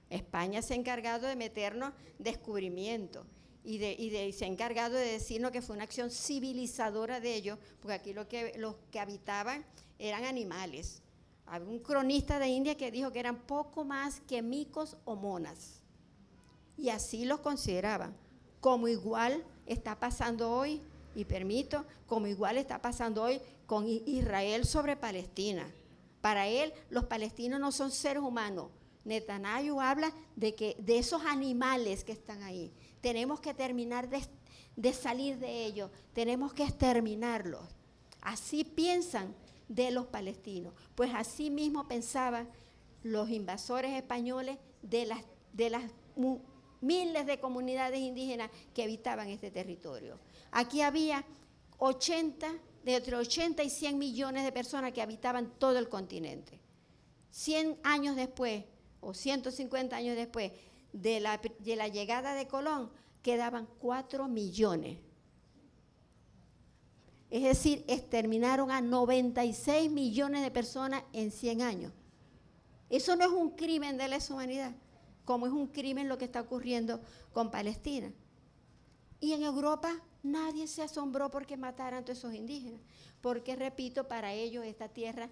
España se ha encargado de meternos descubrimiento y se ha encargado de decirnos que fue una acción civilizadora de ellos, porque aquí los que habitaban eran animales. Había un cronista de India que dijo que eran poco más que micos o monas, y así los consideraban, como igual está pasando hoy, y permito, como igual está pasando hoy con Israel sobre Palestina. Para él, los palestinos no son seres humanos. Netanyahu habla de esos animales que están ahí. Tenemos que terminar de salir de ellos, tenemos que exterminarlos. Así piensan de los palestinos. Pues así mismo pensaban los invasores españoles de las miles de comunidades indígenas que habitaban este territorio. Aquí había 80 de entre 80 y 100 millones de personas que habitaban todo el continente. 100 años después, o 150 años después de la llegada de Colón, quedaban 4 millones. Es decir, exterminaron a 96 millones de personas en 100 años. Eso no es un crimen de lesa humanidad, como es un crimen lo que está ocurriendo con Palestina. Y en Europa nadie se asombró porque mataran a todos esos indígenas, porque, repito, para ellos esta tierra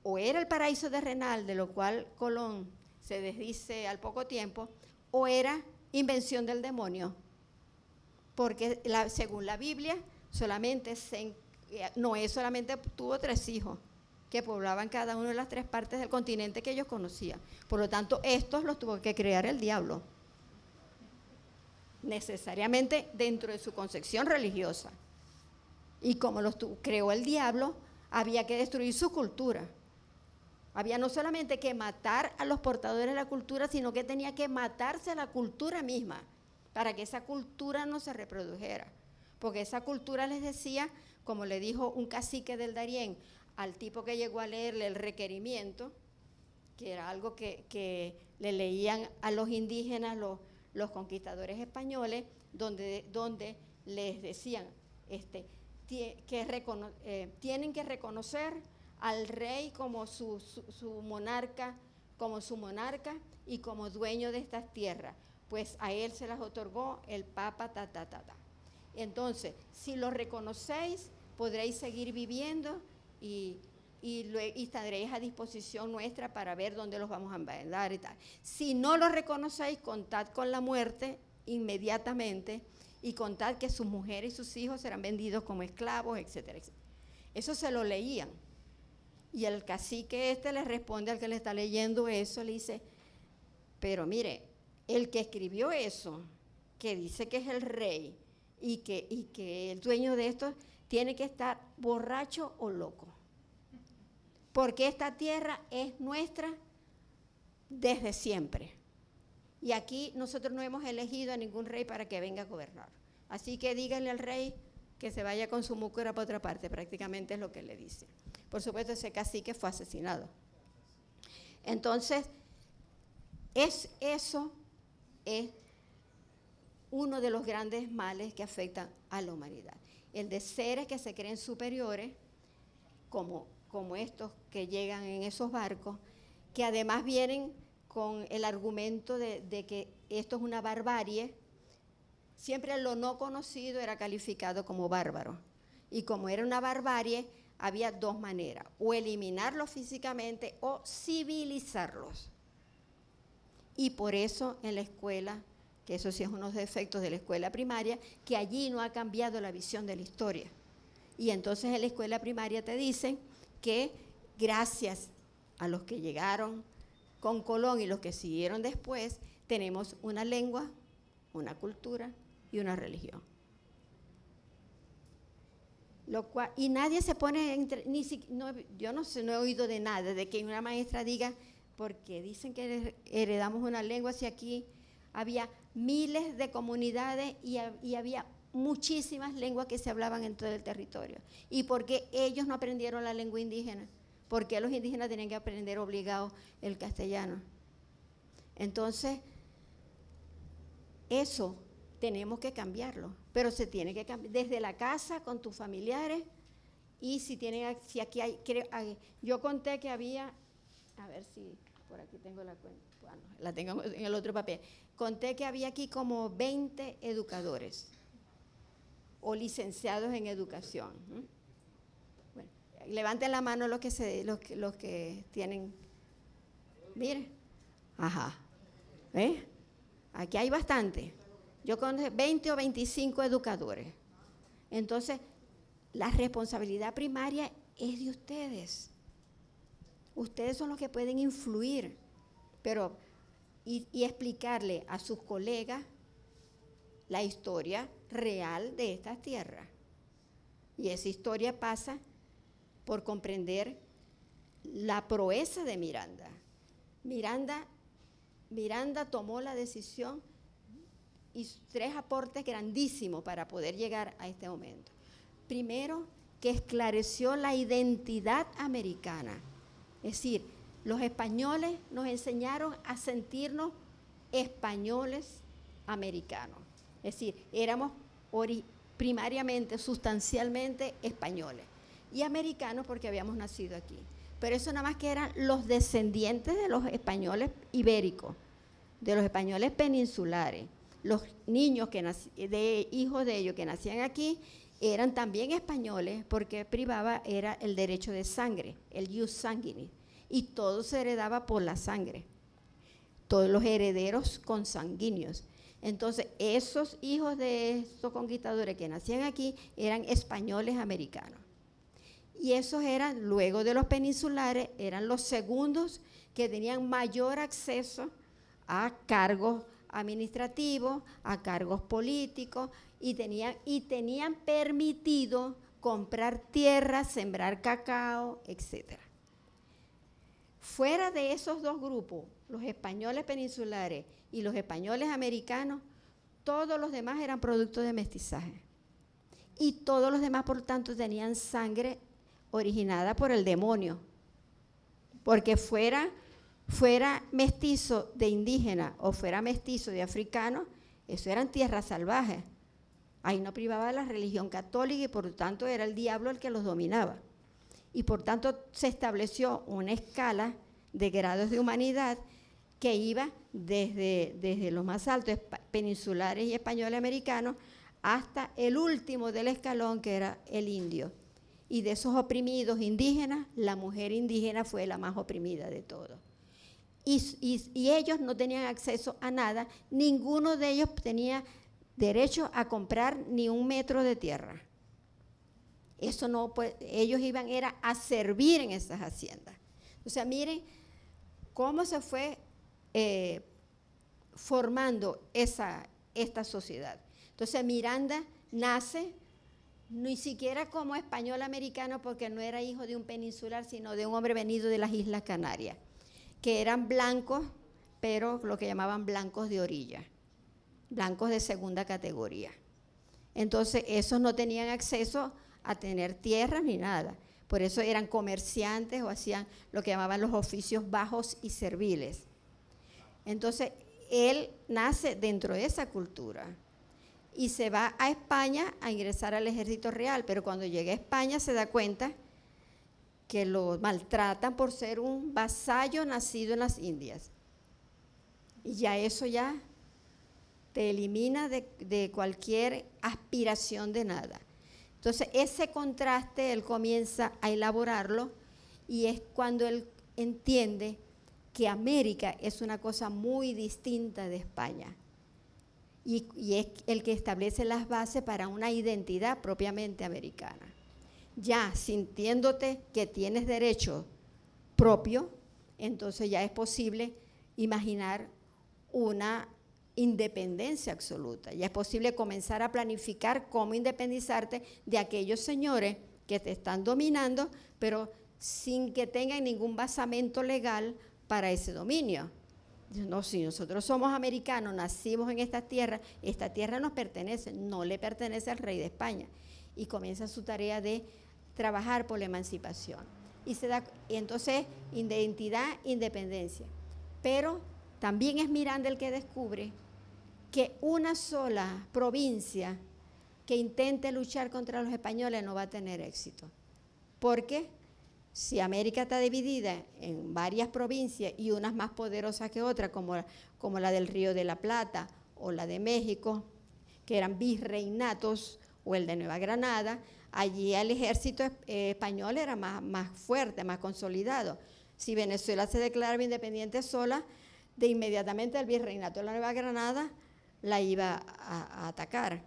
o era el paraíso terrenal, de lo cual Colón se desdice al poco tiempo, o era invención del demonio, porque según la Biblia, Noé solamente tuvo 3 hijos que poblaban cada una de las 3 partes del continente que ellos conocían. Por lo tanto, estos los tuvo que crear el diablo, necesariamente dentro de su concepción religiosa. Y como los creó el diablo, había que destruir su cultura. Había no solamente que matar a los portadores de la cultura, sino que tenía que matarse a la cultura misma, para que esa cultura no se reprodujera. Porque esa cultura, les decía, como le dijo un cacique del Darién al tipo que llegó a leerle el requerimiento, que era algo que le leían a los indígenas los conquistadores españoles, donde les decían tienen que reconocer al rey como su monarca, y como dueño de estas tierras, pues a él se las otorgó el Papa, Entonces, si lo reconocéis, podréis seguir viviendo y estaréis a disposición nuestra para ver dónde los vamos a mandar y tal. Si no lo reconocéis, contad con la muerte inmediatamente y contad que sus mujeres y sus hijos serán vendidos como esclavos, etcétera, etcétera. Eso se lo leían. Y el cacique le responde al que le está leyendo eso, le dice, pero mire, el que escribió eso, que dice que es el rey y que el dueño de esto tiene que estar borracho o loco. Porque esta tierra es nuestra desde siempre. Y aquí nosotros no hemos elegido a ningún rey para que venga a gobernar. Así que díganle al rey que se vaya con su múcura para otra parte, prácticamente es lo que le dice. Por supuesto, ese cacique fue asesinado. Entonces, eso es uno de los grandes males que afectan a la humanidad. El de seres que se creen superiores, como estos que llegan en esos barcos, que además vienen con el argumento de que esto es una barbarie. Siempre lo no conocido era calificado como bárbaro. Y como era una barbarie, había 2 maneras, o eliminarlos físicamente o civilizarlos. Y por eso en la escuela, que eso sí es uno de los defectos de la escuela primaria, que allí no ha cambiado la visión de la historia. Y entonces en la escuela primaria te dicen que gracias a los que llegaron con Colón y los que siguieron después, tenemos una lengua, una cultura y una religión. Y nadie se pone, yo no sé, no he oído de nada, de que una maestra diga, porque dicen que heredamos una lengua, si aquí había miles de comunidades y había muchísimas lenguas que se hablaban en todo el territorio. ¿Y por qué ellos no aprendieron la lengua indígena? ¿Por qué los indígenas tenían que aprender obligados el castellano? Entonces, eso tenemos que cambiarlo, pero se tiene que cambiar desde la casa con tus familiares. Y si aquí hay, yo conté que había, a ver si por aquí tengo la cuenta, bueno, la tengo en el otro papel, conté que había aquí como 20 educadores o licenciados en educación. Bueno, levanten la mano los que tienen, mire, ajá, ¿ves? Aquí hay bastante. Yo conozco 20 o 25 educadores. Entonces, la responsabilidad primaria es de ustedes. Ustedes son los que pueden influir, pero y explicarle a sus colegas la historia real de estas tierras. Y esa historia pasa por comprender la proeza de Miranda. Miranda tomó la decisión y 3 aportes grandísimos para poder llegar a este momento. Primero, que esclareció la identidad americana. Es decir, los españoles nos enseñaron a sentirnos españoles americanos. Es decir, éramos primariamente, sustancialmente españoles y americanos porque habíamos nacido aquí. Pero eso nada más que eran los descendientes de los españoles ibéricos, de los españoles peninsulares. Los niños hijos de ellos que nacían aquí eran también españoles porque privaba era el derecho de sangre, el jus sanguinis, y todo se heredaba por la sangre, todos los herederos consanguíneos. Entonces, esos hijos de estos conquistadores que nacían aquí eran españoles americanos. Y esos eran, luego de los peninsulares, eran los segundos que tenían mayor acceso a cargos administrativos, a cargos políticos, y tenían permitido comprar tierra, sembrar cacao, etc. Fuera de esos dos grupos, los españoles peninsulares y los españoles americanos, todos los demás eran productos de mestizaje. Y todos los demás, por tanto, tenían sangre originada por el demonio. Porque fuera mestizo de indígena o fuera mestizo de africano, eso eran tierras salvajes. Ahí no privaba la religión católica y por lo tanto era el diablo el que los dominaba. Y por tanto se estableció una escala de grados de humanidad que iba desde los más altos peninsulares y españoles americanos hasta el último del escalón, que era el indio. Y de esos oprimidos indígenas, la mujer indígena fue la más oprimida de todos. Y ellos no tenían acceso a nada, ninguno de ellos tenía derecho a comprar ni un metro de tierra. Eso no, pues, ellos iban era a servir en esas haciendas. O sea, miren cómo se fue formando esta sociedad. Entonces Miranda nace ni siquiera como español americano, porque no era hijo de un peninsular, sino de un hombre venido de las Islas Canarias, que eran blancos, pero lo que llamaban blancos de orilla, blancos de segunda categoría. Entonces esos no tenían acceso a tener tierras ni nada. Por eso eran comerciantes o hacían lo que llamaban los oficios bajos y serviles. Entonces, él nace dentro de esa cultura y se va a España a ingresar al ejército real, pero cuando llega a España se da cuenta que lo maltratan por ser un vasallo nacido en las Indias. Y ya eso ya te elimina de cualquier aspiración de nada. Entonces, ese contraste él comienza a elaborarlo y es cuando él entiende que América es una cosa muy distinta de España y es el que establece las bases para una identidad propiamente americana. Ya sintiéndote que tienes derecho propio, entonces ya es posible imaginar una independencia absoluta. Ya es posible comenzar a planificar cómo independizarte de aquellos señores que te están dominando, pero sin que tengan ningún basamento legal para ese dominio. No, si nosotros somos americanos, nacimos en esta tierra nos pertenece, no le pertenece al rey de España. Y comienza su tarea de trabajar por la emancipación. Y entonces, identidad, independencia. Pero también es Miranda el que descubre que una sola provincia que intente luchar contra los españoles no va a tener éxito. Porque si América está dividida en varias provincias y unas más poderosas que otras, como la del Río de la Plata o la de México, que eran virreinatos, o el de Nueva Granada, allí el ejército español era más fuerte, más consolidado. Si Venezuela se declaraba independiente sola, de inmediatamente el virreinato de la Nueva Granada la iba a atacar.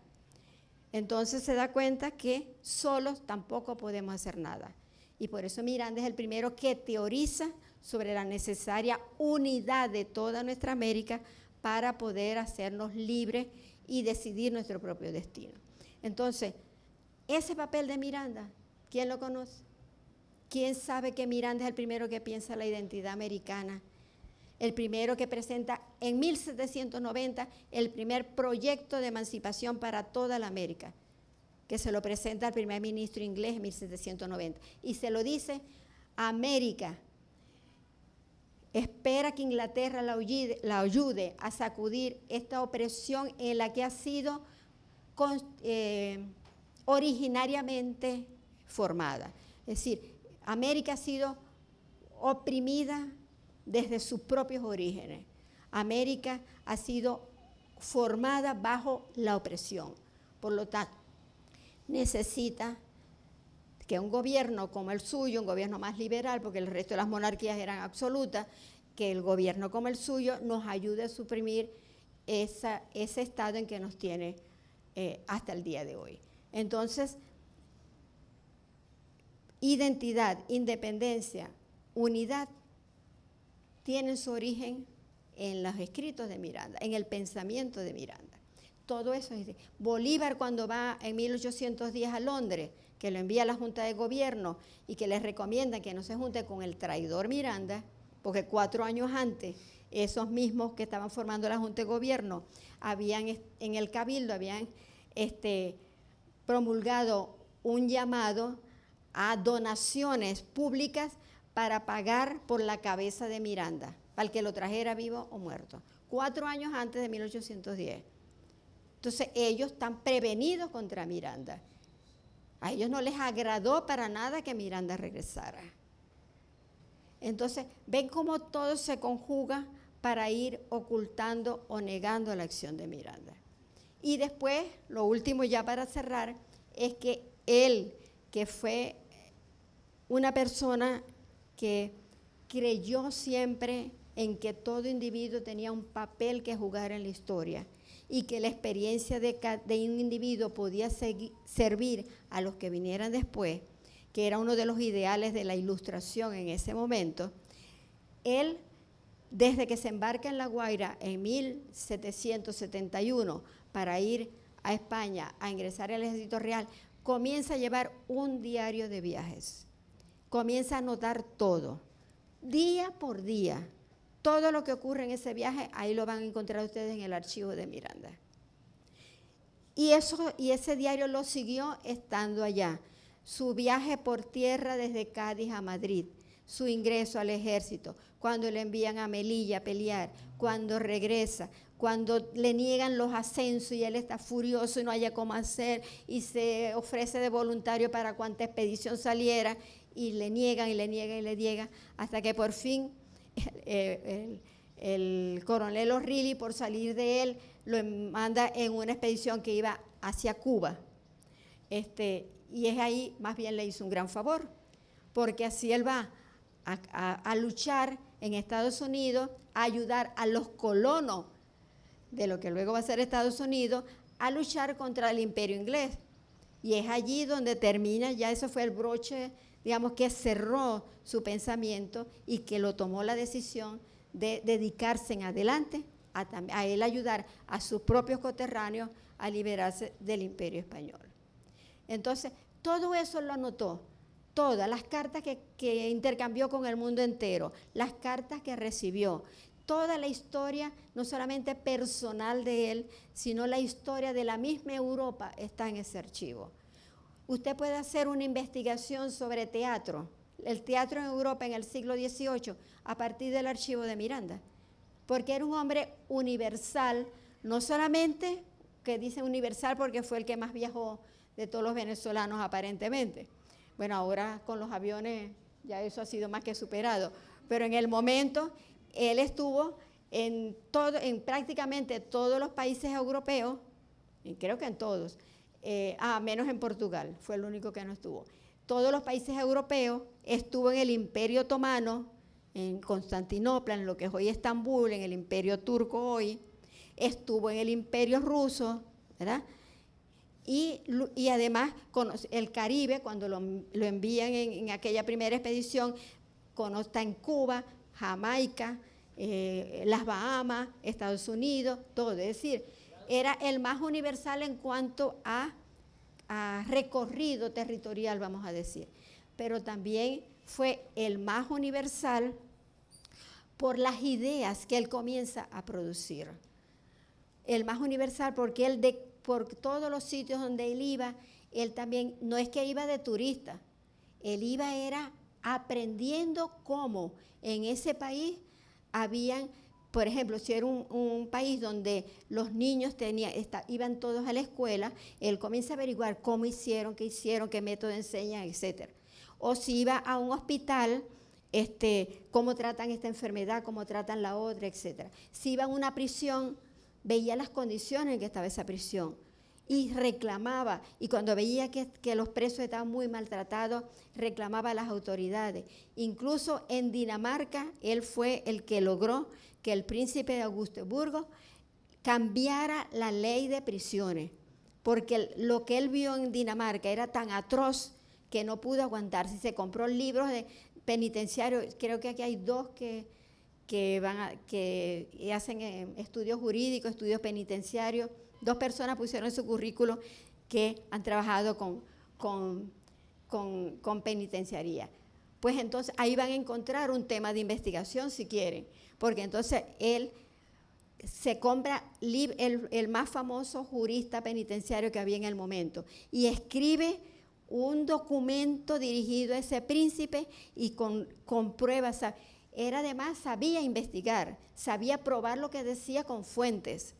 Entonces se da cuenta que solos tampoco podemos hacer nada. Y por eso Miranda es el primero que teoriza sobre la necesaria unidad de toda nuestra América para poder hacernos libres y decidir nuestro propio destino. Entonces, ese papel de Miranda, ¿quién lo conoce? ¿Quién sabe que Miranda es el primero que piensa la identidad americana? El primero que presenta en 1790 el primer proyecto de emancipación para toda la América, que se lo presenta al primer ministro inglés en 1790. Y se lo dice: América espera que Inglaterra la ayude a sacudir esta opresión en la que ha sido originariamente formada. Es decir, América ha sido oprimida desde sus propios orígenes. América ha sido formada bajo la opresión. Por lo tanto, necesita que un gobierno como el suyo, un gobierno más liberal, porque el resto de las monarquías eran absolutas, que el gobierno como el suyo nos ayude a suprimir ese estado en que nos tiene hasta el día de hoy. Entonces, identidad, independencia, unidad tienen su origen en los escritos de Miranda, en el pensamiento de Miranda. Todo eso es Bolívar, cuando va en 1810 a Londres, que lo envía a la Junta de Gobierno y que les recomienda que no se junte con el traidor Miranda, porque 4 años antes esos mismos que estaban formando la Junta de Gobierno habían en el Cabildo habían promulgado un llamado a donaciones públicas para pagar por la cabeza de Miranda, para el que lo trajera vivo o muerto, 4 años antes de 1810. Entonces ellos están prevenidos contra Miranda. A ellos no les agradó para nada que Miranda regresara. Entonces, ven cómo todo se conjuga para ir ocultando o negando la acción de Miranda. Y después, lo último ya para cerrar, es que él, que fue una persona que creyó siempre en que todo individuo tenía un papel que jugar en la historia y que la experiencia de un individuo podía servir a los que vinieran después, que era uno de los ideales de la Ilustración en ese momento, él, desde que se embarca en La Guaira en 1771 para ir a España a ingresar al Ejército Real, comienza a llevar un diario de viajes, comienza a anotar todo, día por día. Todo lo que ocurre en ese viaje, ahí lo van a encontrar ustedes en el archivo de Miranda. Y ese diario lo siguió estando allá. Su viaje por tierra desde Cádiz a Madrid, su ingreso al ejército, cuando le envían a Melilla a pelear, cuando regresa, cuando le niegan los ascensos y él está furioso y no haya cómo hacer y se ofrece de voluntario para cuanta expedición saliera y le niegan y le niegan y le niegan, hasta que por fin el coronel O'Reilly, por salir de él, lo manda en una expedición que iba hacia Cuba. Y es ahí, más bien le hizo un gran favor, porque así él va a luchar en Estados Unidos, a ayudar a los colonos de lo que luego va a ser Estados Unidos, a luchar contra el imperio inglés. Y es allí donde termina, ya eso fue el broche, digamos, que cerró su pensamiento y que lo tomó la decisión de dedicarse en adelante a él ayudar a sus propios coterráneos a liberarse del imperio español. Entonces, todo eso lo anotó, todas las cartas que intercambió con el mundo entero, las cartas que recibió, toda la historia, no solamente personal de él, sino la historia de la misma Europa está en ese archivo. Usted puede hacer una investigación sobre teatro, el teatro en Europa en el siglo XVIII, a partir del archivo de Miranda, porque era un hombre universal, no solamente que dice universal porque fue el que más viajó de todos los venezolanos aparentemente. Bueno, ahora con los aviones ya eso ha sido más que superado, pero en el momento él estuvo en prácticamente todos los países europeos, y creo que en todos, menos en Portugal, fue el único que no estuvo. Todos los países europeos, estuvo en el Imperio Otomano, en Constantinopla, en lo que es hoy Estambul, en el Imperio Turco hoy, estuvo en el Imperio Ruso, ¿verdad? Y además el Caribe, cuando lo envían en aquella primera expedición, está en Cuba, Jamaica, las Bahamas, Estados Unidos, todo. Es decir, era el más universal en cuanto a recorrido territorial, vamos a decir. Pero también fue el más universal por las ideas que él comienza a producir. El más universal porque él por todos los sitios donde él iba, él también, no es que iba de turista, él iba era aprendiendo cómo en ese país habían, por ejemplo, si era un país donde los niños iban todos a la escuela, él comienza a averiguar cómo hicieron, qué método enseñan, etc. O si iba a un hospital, cómo tratan esta enfermedad, cómo tratan la otra, etc. Si iba a una prisión, veía las condiciones en que estaba esa prisión y reclamaba, y cuando veía que los presos estaban muy maltratados, reclamaba a las autoridades. Incluso en Dinamarca, él fue el que logró que el príncipe de Augusteburgo cambiara la ley de prisiones, porque lo que él vio en Dinamarca era tan atroz que no pudo aguantarse. Se compró libros de penitenciarios, creo que aquí hay dos que hacen estudios jurídicos, estudios penitenciarios. 2 personas pusieron en su currículo que han trabajado con penitenciaría. Pues entonces ahí van a encontrar un tema de investigación si quieren, porque entonces él se compra el más famoso jurista penitenciario que había en el momento y escribe un documento dirigido a ese príncipe y con pruebas. Además sabía investigar, sabía probar lo que decía con fuentes,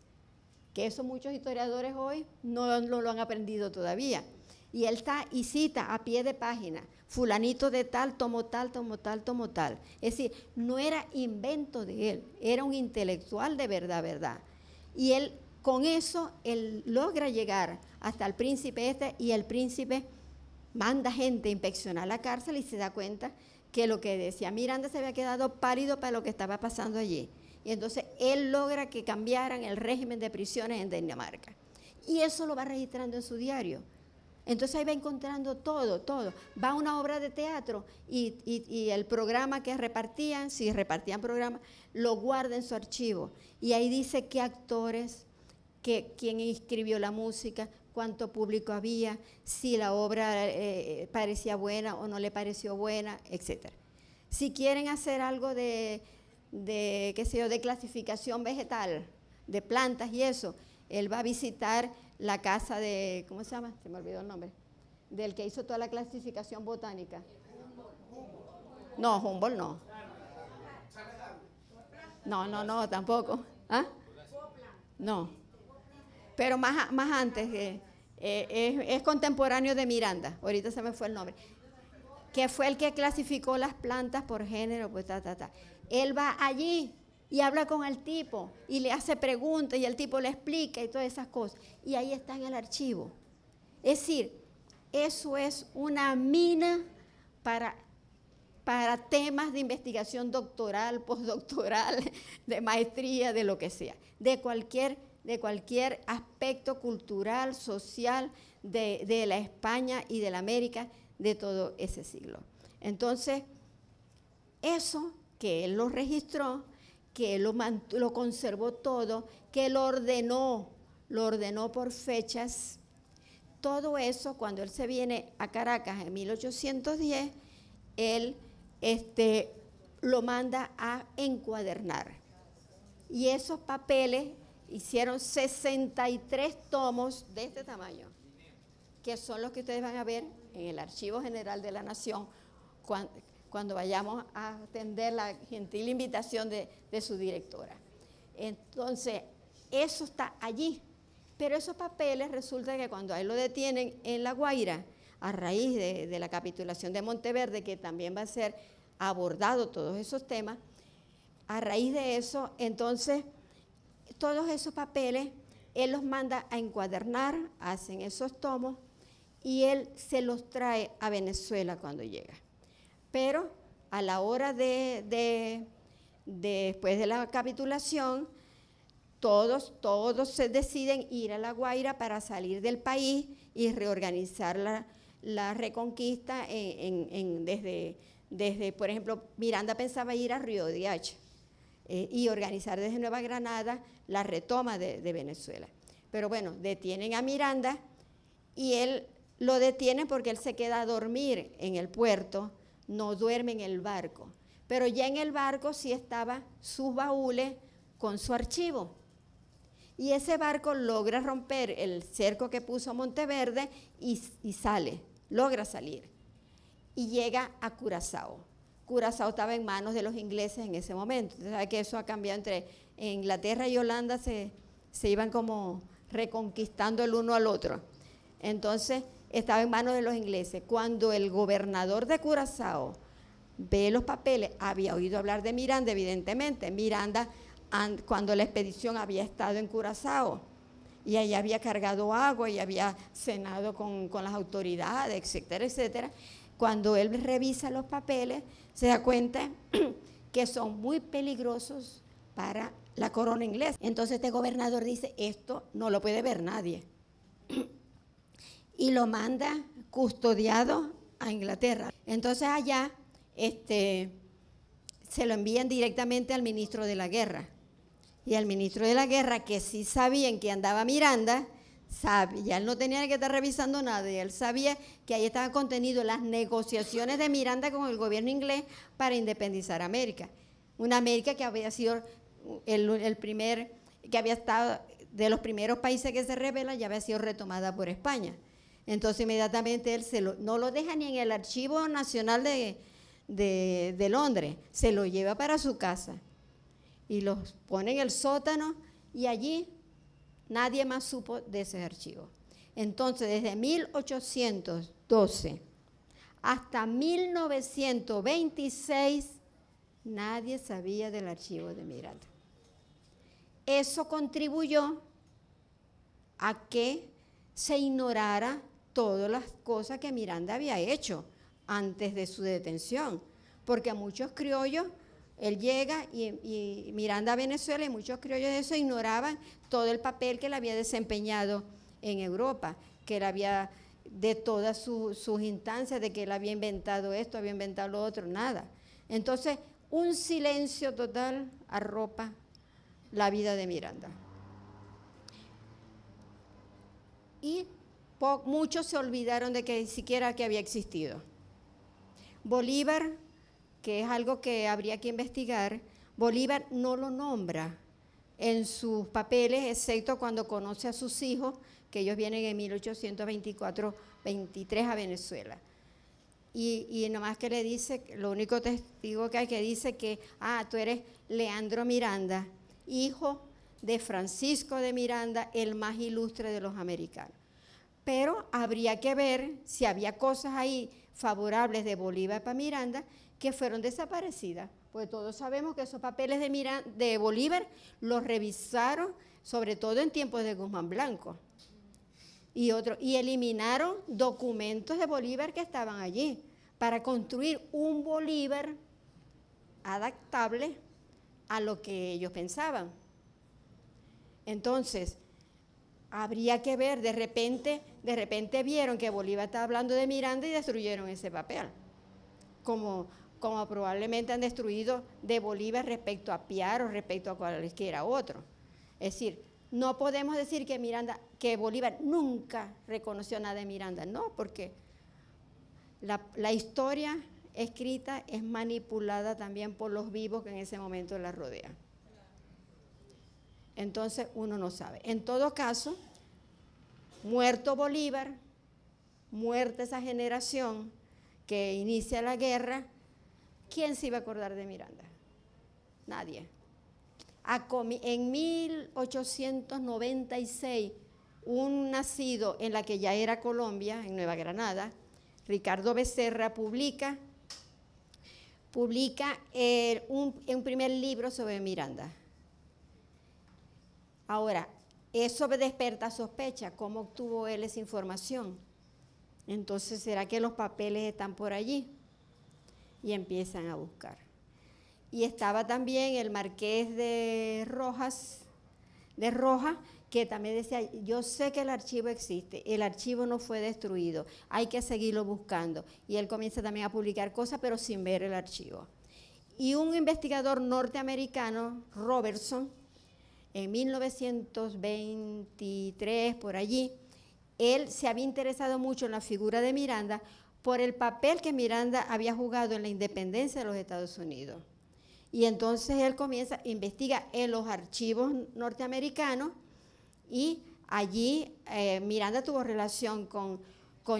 que eso muchos historiadores hoy no lo han aprendido todavía. Y él cita a pie de página, fulanito de tal, tomó tal, tomó tal, tomó tal. Es decir, no era invento de él, era un intelectual de verdad. Y él, con eso, él logra llegar hasta el príncipe y el príncipe manda gente a inspeccionar la cárcel y se da cuenta que lo que decía Miranda se había quedado pálido para lo que estaba pasando allí. Y entonces él logra que cambiaran el régimen de prisiones en Dinamarca. Y eso lo va registrando en su diario. Entonces ahí va encontrando todo. Va a una obra de teatro y el programa que repartían, si repartían programas, lo guarda en su archivo. Y ahí dice qué actores, quién escribió la música, cuánto público había, si la obra parecía buena o no le pareció buena, etc. Si quieren hacer algo de clasificación vegetal, de plantas y eso, él va a visitar la casa de, ¿cómo se llama? Se me olvidó el nombre. Del que hizo toda la clasificación botánica. No, Humboldt no. No, tampoco. ¿Ah? No. Pero más antes, es contemporáneo de Miranda, ahorita se me fue el nombre, que fue el que clasificó las plantas por género, pues Él va allí y habla con el tipo y le hace preguntas y el tipo le explica y todas esas cosas. Y ahí está en el archivo. Es decir, eso es una mina para temas de investigación doctoral, postdoctoral, de maestría, de lo que sea, de cualquier aspecto cultural, social de la España y de la América de todo ese siglo. Entonces, eso que él lo registró, que él lo conservó todo, que lo ordenó por fechas, todo eso, cuando él se viene a Caracas en 1810, él lo manda a encuadernar. Y esos papeles hicieron 63 tomos de este tamaño, que son los que ustedes van a ver en el Archivo General de la Nación cuando vayamos a atender la gentil invitación de su directora. Entonces, eso está allí. Pero esos papeles resulta que cuando a él lo detienen en La Guaira, a raíz de la capitulación de Monteverde, que también va a ser abordado todos esos temas, a raíz de eso, entonces, todos esos papeles, él los manda a encuadernar, hacen esos tomos, y él se los trae a Venezuela cuando llega. Pero a la hora después de la capitulación, todos se deciden ir a La Guaira para salir del país y reorganizar la reconquista desde, por ejemplo, Miranda pensaba ir a Río de Hacha y organizar desde Nueva Granada la retoma de Venezuela. Pero bueno, detienen a Miranda y él lo detienen porque él se queda a dormir en el puerto, no duerme en el barco. Pero ya en el barco sí estaban sus baúles con su archivo. Y ese barco logra romper el cerco que puso Monteverde y sale, logra salir. Y llega a Curazao. Curazao estaba en manos de los ingleses en ese momento. Usted sabe que eso ha cambiado entre Inglaterra y Holanda, se iban como reconquistando el uno al otro. Entonces, estaba en manos de los ingleses. Cuando el gobernador de Curazao ve los papeles, había oído hablar de Miranda, evidentemente. Miranda, cuando la expedición había estado en Curazao, y allá había cargado agua y había cenado con las autoridades, etcétera, etcétera. Cuando él revisa los papeles, se da cuenta que son muy peligrosos para la corona inglesa. Entonces este gobernador dice, esto no lo puede ver nadie. Y lo manda custodiado a Inglaterra. Entonces allá se lo envían directamente al ministro de la guerra. Y al ministro de la guerra, que sí sabían que andaba Miranda, ya él no tenía que estar revisando nada, y él sabía que ahí estaban contenidas las negociaciones de Miranda con el gobierno inglés para independizar América. Una América que había sido que había estado de los primeros países que se rebela, ya había sido retomada por España. Entonces inmediatamente él no lo deja ni en el Archivo Nacional de Londres, se lo lleva para su casa y los pone en el sótano, y allí nadie más supo de ese archivo. Entonces, desde 1812 hasta 1926, nadie sabía del archivo de Miranda. Eso contribuyó a que se ignorara todas las cosas que Miranda había hecho antes de su detención, porque a muchos criollos, él llega y Miranda a Venezuela, y muchos criollos de eso ignoraban todo el papel que él había desempeñado en Europa, que él había, de todas sus instancias, de que él había inventado esto, había inventado lo otro, nada. Entonces, un silencio total arropa la vida de Miranda. Y muchos se olvidaron de que siquiera que había existido. Bolívar, que es algo que habría que investigar, Bolívar no lo nombra en sus papeles, excepto cuando conoce a sus hijos, que ellos vienen en 1824-23 a Venezuela. Y nomás que le dice, lo único testigo que hay que dice que, tú eres Leandro Miranda, hijo de Francisco de Miranda, el más ilustre de los americanos. Pero habría que ver si había cosas ahí favorables de Bolívar para Miranda que fueron desaparecidas, pues todos sabemos que esos papeles de Bolívar los revisaron, sobre todo en tiempos de Guzmán Blanco, y eliminaron documentos de Bolívar que estaban allí, para construir un Bolívar adaptable a lo que ellos pensaban. Entonces, habría que ver, de repente vieron que Bolívar estaba hablando de Miranda y destruyeron ese papel, como probablemente han destruido de Bolívar respecto a Piar o respecto a cualquiera otro. Es decir, no podemos decir que Bolívar nunca reconoció nada de Miranda, no, porque la historia escrita es manipulada también por los vivos que en ese momento la rodean. Entonces uno no sabe. En todo caso, muerto Bolívar, muerta esa generación que inicia la guerra, ¿quién se iba a acordar de Miranda? Nadie. En 1896, un nacido en la que ya era Colombia, en Nueva Granada, Ricardo Becerra, publica un primer libro sobre Miranda. Ahora, eso desperta sospecha. ¿Cómo obtuvo él esa información? Entonces, ¿será que los papeles están por allí? Y empiezan a buscar. Y estaba también el marqués de Rojas, que también decía, yo sé que el archivo existe, el archivo no fue destruido, hay que seguirlo buscando. Y él comienza también a publicar cosas, pero sin ver el archivo. Y un investigador norteamericano, Robertson, en 1923, por allí, él se había interesado mucho en la figura de Miranda por el papel que Miranda había jugado en la independencia de los Estados Unidos. Y entonces él investiga en los archivos norteamericanos Y allí Miranda tuvo relación con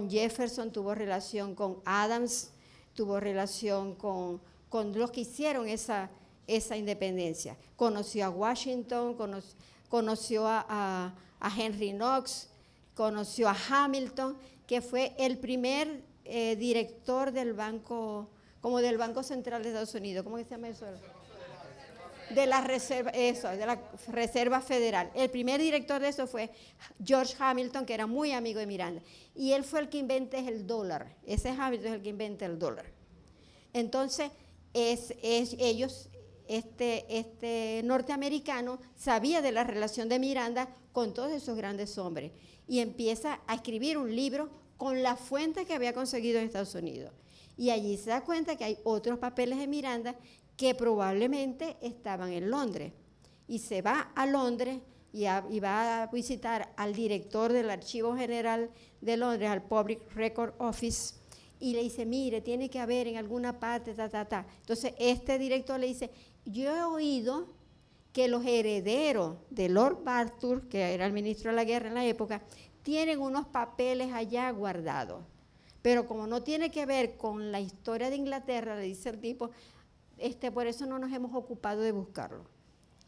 Jefferson, tuvo relación con Adams, tuvo relación con los que hicieron esa independencia. Conoció a Washington, conoció a Henry Knox, conoció a Hamilton, que fue el primer director del Banco Central de Estados Unidos. ¿Cómo se llama eso? De la Reserva Federal. El primer director de eso fue George Hamilton, que era muy amigo de Miranda. Y él fue el que inventa el dólar. Ese Hamilton es el que inventa el dólar. Entonces, este norteamericano sabía de la relación de Miranda con todos esos grandes hombres y empieza a escribir un libro con la fuente que había conseguido en Estados Unidos. Y allí se da cuenta que hay otros papeles de Miranda que probablemente estaban en Londres. Y se va a Londres y va a visitar al director del Archivo General de Londres, al Public Record Office, y le dice, mire, tiene que haber en alguna parte, Entonces, este director le dice, yo he oído que los herederos de Lord Barthur, que era el ministro de la guerra en la época, tienen unos papeles allá guardados. Pero como no tiene que ver con la historia de Inglaterra, le dice el tipo, por eso no nos hemos ocupado de buscarlo.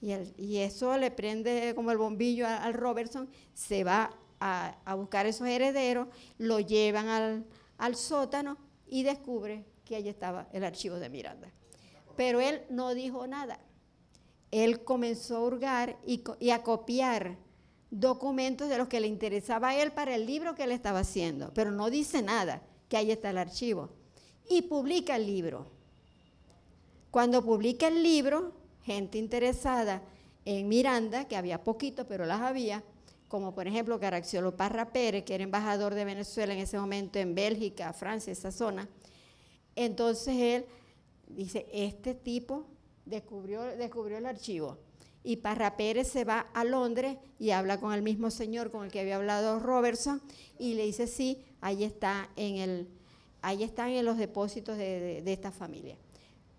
Y eso le prende como el bombillo al Robertson, se va a buscar esos herederos, lo llevan al sótano y descubre que allí estaba el archivo de Miranda. Pero él no dijo nada. Él comenzó a hurgar y a copiar documentos de los que le interesaba a él para el libro que él estaba haciendo, pero no dice nada, que ahí está el archivo. Y publica el libro. Cuando publica el libro, gente interesada en Miranda, que había poquito, pero las había, como por ejemplo Caracciolo Parra Pérez, que era embajador de Venezuela en ese momento en Bélgica, Francia, esa zona. Entonces él dice, este tipo descubrió el archivo. Y Parra Pérez se va a Londres y habla con el mismo señor con el que había hablado Robertson y le dice, sí, ahí están en los depósitos de esta familia.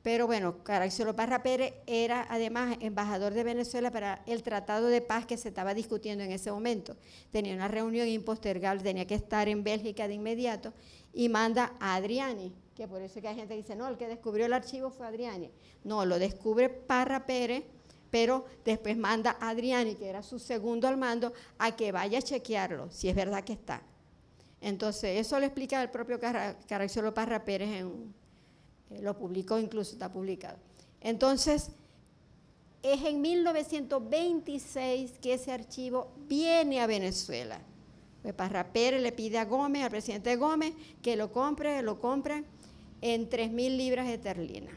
Pero bueno, Caracciolo Parra Pérez era además embajador de Venezuela para el tratado de paz que se estaba discutiendo en ese momento. Tenía una reunión impostergable, tenía que estar en Bélgica de inmediato y manda a Adriani, que por eso que hay gente que dice, no, el que descubrió el archivo fue Adriani. No, lo descubre Parra Pérez, pero después manda a Adriani, que era su segundo al mando, a que vaya a chequearlo, si es verdad que está. Entonces, eso lo explica el propio Caracciolo Parra Pérez, lo publicó incluso, está publicado. Entonces, es en 1926 que ese archivo viene a Venezuela. Pues Parra Pérez le pide a Gómez, al presidente Gómez, que lo compre en 3.000 libras esterlinas.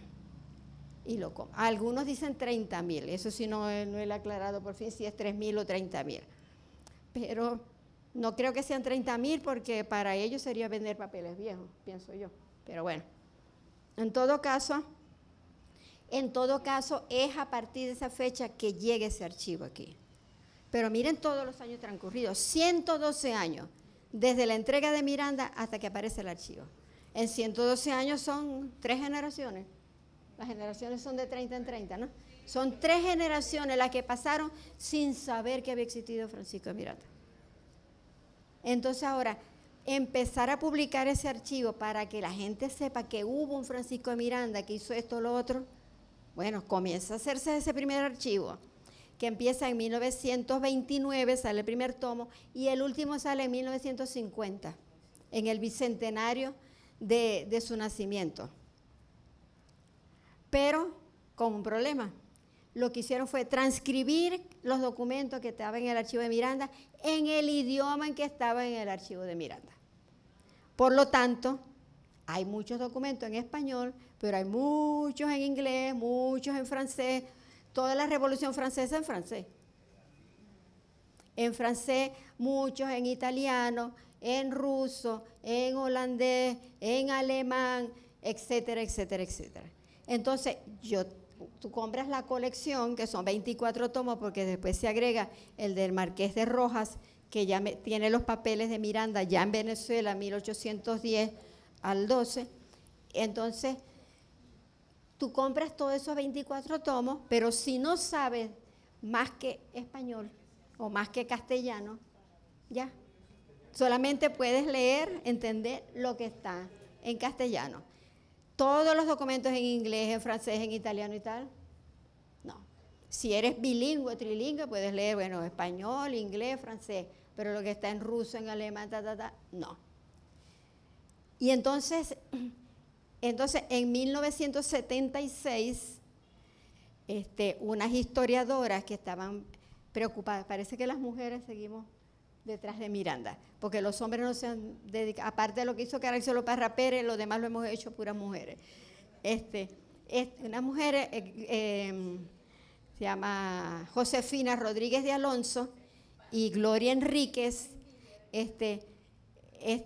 Y algunos dicen 30.000, eso sí no he aclarado por fin si es 3.000 o 30.000. Pero no creo que sean 30.000 porque para ellos sería vender papeles viejos, pienso yo. Pero bueno, en todo caso es a partir de esa fecha que llega ese archivo aquí. Pero miren todos los años transcurridos, 112 años, desde la entrega de Miranda hasta que aparece el archivo. En 112 años son 3 generaciones. Las generaciones son de 30 en 30, ¿no? Son 3 generaciones las que pasaron sin saber que había existido Francisco de Miranda. Entonces ahora, empezar a publicar ese archivo para que la gente sepa que hubo un Francisco de Miranda que hizo esto o lo otro, bueno, comienza a hacerse ese primer archivo, que empieza en 1929, sale el primer tomo, y el último sale en 1950, en el bicentenario de su nacimiento. Pero con un problema. Lo que hicieron fue transcribir los documentos que estaban en el archivo de Miranda en el idioma en que estaba en el archivo de Miranda. Por lo tanto, hay muchos documentos en español, pero hay muchos en inglés, muchos en francés, toda la Revolución Francesa en francés. En francés, muchos en italiano, en ruso, en holandés, en alemán, etcétera, etcétera, etcétera. Entonces, tú compras la colección, que son 24 tomos, porque después se agrega el del Marqués de Rojas, que ya tiene los papeles de Miranda ya en Venezuela, 1810 al 12. Entonces, tú compras todos esos 24 tomos, pero si no sabes más que español, o más que castellano, ya. Solamente puedes leer, entender lo que está en castellano. Todos los documentos en inglés, en francés, en italiano y tal, no. Si eres bilingüe, trilingüe, puedes leer, bueno, español, inglés, francés, pero lo que está en ruso, en alemán, no. Y entonces en 1976, unas historiadoras que estaban preocupadas, parece que las mujeres seguimos detrás de Miranda, porque los hombres no se han dedicado, aparte de lo que hizo Caracciolo Parra Pérez, lo demás lo hemos hecho puras mujeres. Una mujer se llama Josefina Rodríguez de Alonso y Gloria Enríquez,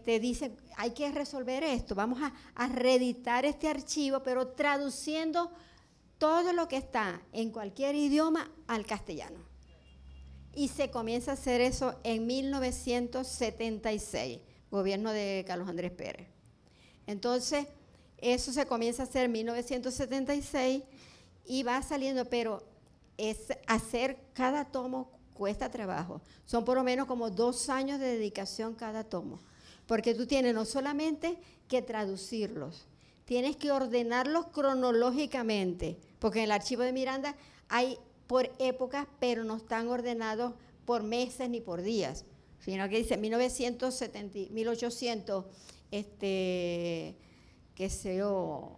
dicen, hay que resolver esto, vamos a reeditar este archivo, pero traduciendo todo lo que está en cualquier idioma al castellano. Y se comienza a hacer eso en 1976, gobierno de Carlos Andrés Pérez. Entonces, eso se comienza a hacer en 1976 y va saliendo, pero hacer cada tomo cuesta trabajo. Son por lo menos como 2 años de dedicación cada tomo. Porque tú tienes no solamente que traducirlos, tienes que ordenarlos cronológicamente, porque en el archivo de Miranda hay por épocas, pero no están ordenados por meses ni por días, sino que dice 1800, qué sé yo,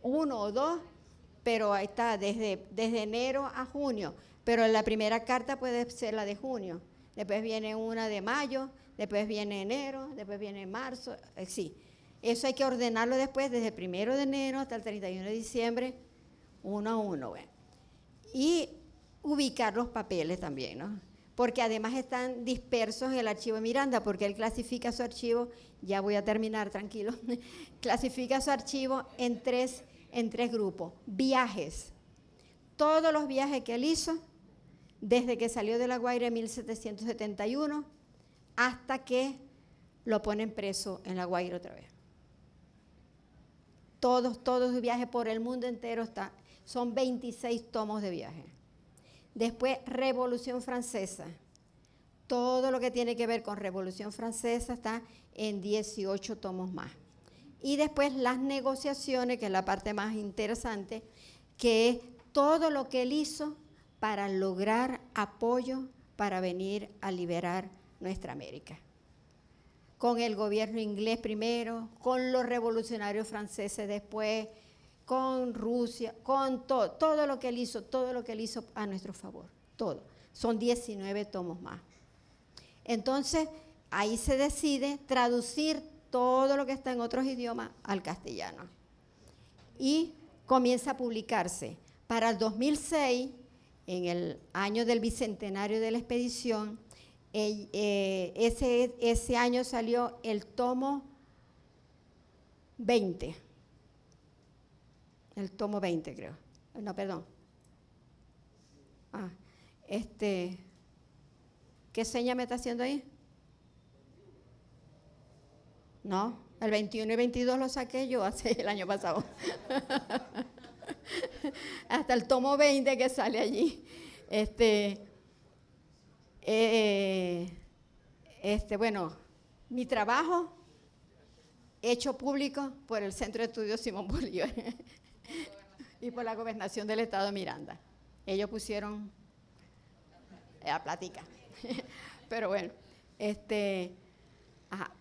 1 o 2, pero ahí está, desde enero a junio, pero la primera carta puede ser la de junio, después viene una de mayo, después viene enero, después viene marzo, sí. Eso hay que ordenarlo después, desde el 1 de enero hasta el 31 de diciembre, 1 a 1, bueno. Y ubicar los papeles también, ¿no? Porque además están dispersos en el archivo de Miranda, porque él clasifica su archivo, ya voy a terminar, tranquilo, clasifica su archivo en tres grupos. Viajes, todos los viajes que él hizo, desde que salió de La Guaira en 1771, hasta que lo ponen preso en La Guaira otra vez. Todos los viajes por el mundo entero son 26 tomos de viaje. Después, Revolución Francesa. Todo lo que tiene que ver con Revolución Francesa está en 18 tomos más. Y después las negociaciones, que es la parte más interesante, que es todo lo que él hizo para lograr apoyo para venir a liberar nuestra América. Con el gobierno inglés primero, con los revolucionarios franceses después, con Rusia, con todo lo que él hizo a nuestro favor, todo. Son 19 tomos más. Entonces, ahí se decide traducir todo lo que está en otros idiomas al castellano. Y comienza a publicarse. Para el 2006, en el año del bicentenario de la expedición, ese año salió el tomo 20. El tomo 20, creo. No, perdón. ¿Qué seña me está haciendo ahí? No, el 21 y 22 lo saqué yo hace el año pasado. Hasta el tomo 20 que sale allí. Bueno, mi trabajo hecho público por el Centro de Estudios Simón Bolívar y por la Gobernación del Estado de Miranda. Ellos pusieron la plática. Pero bueno,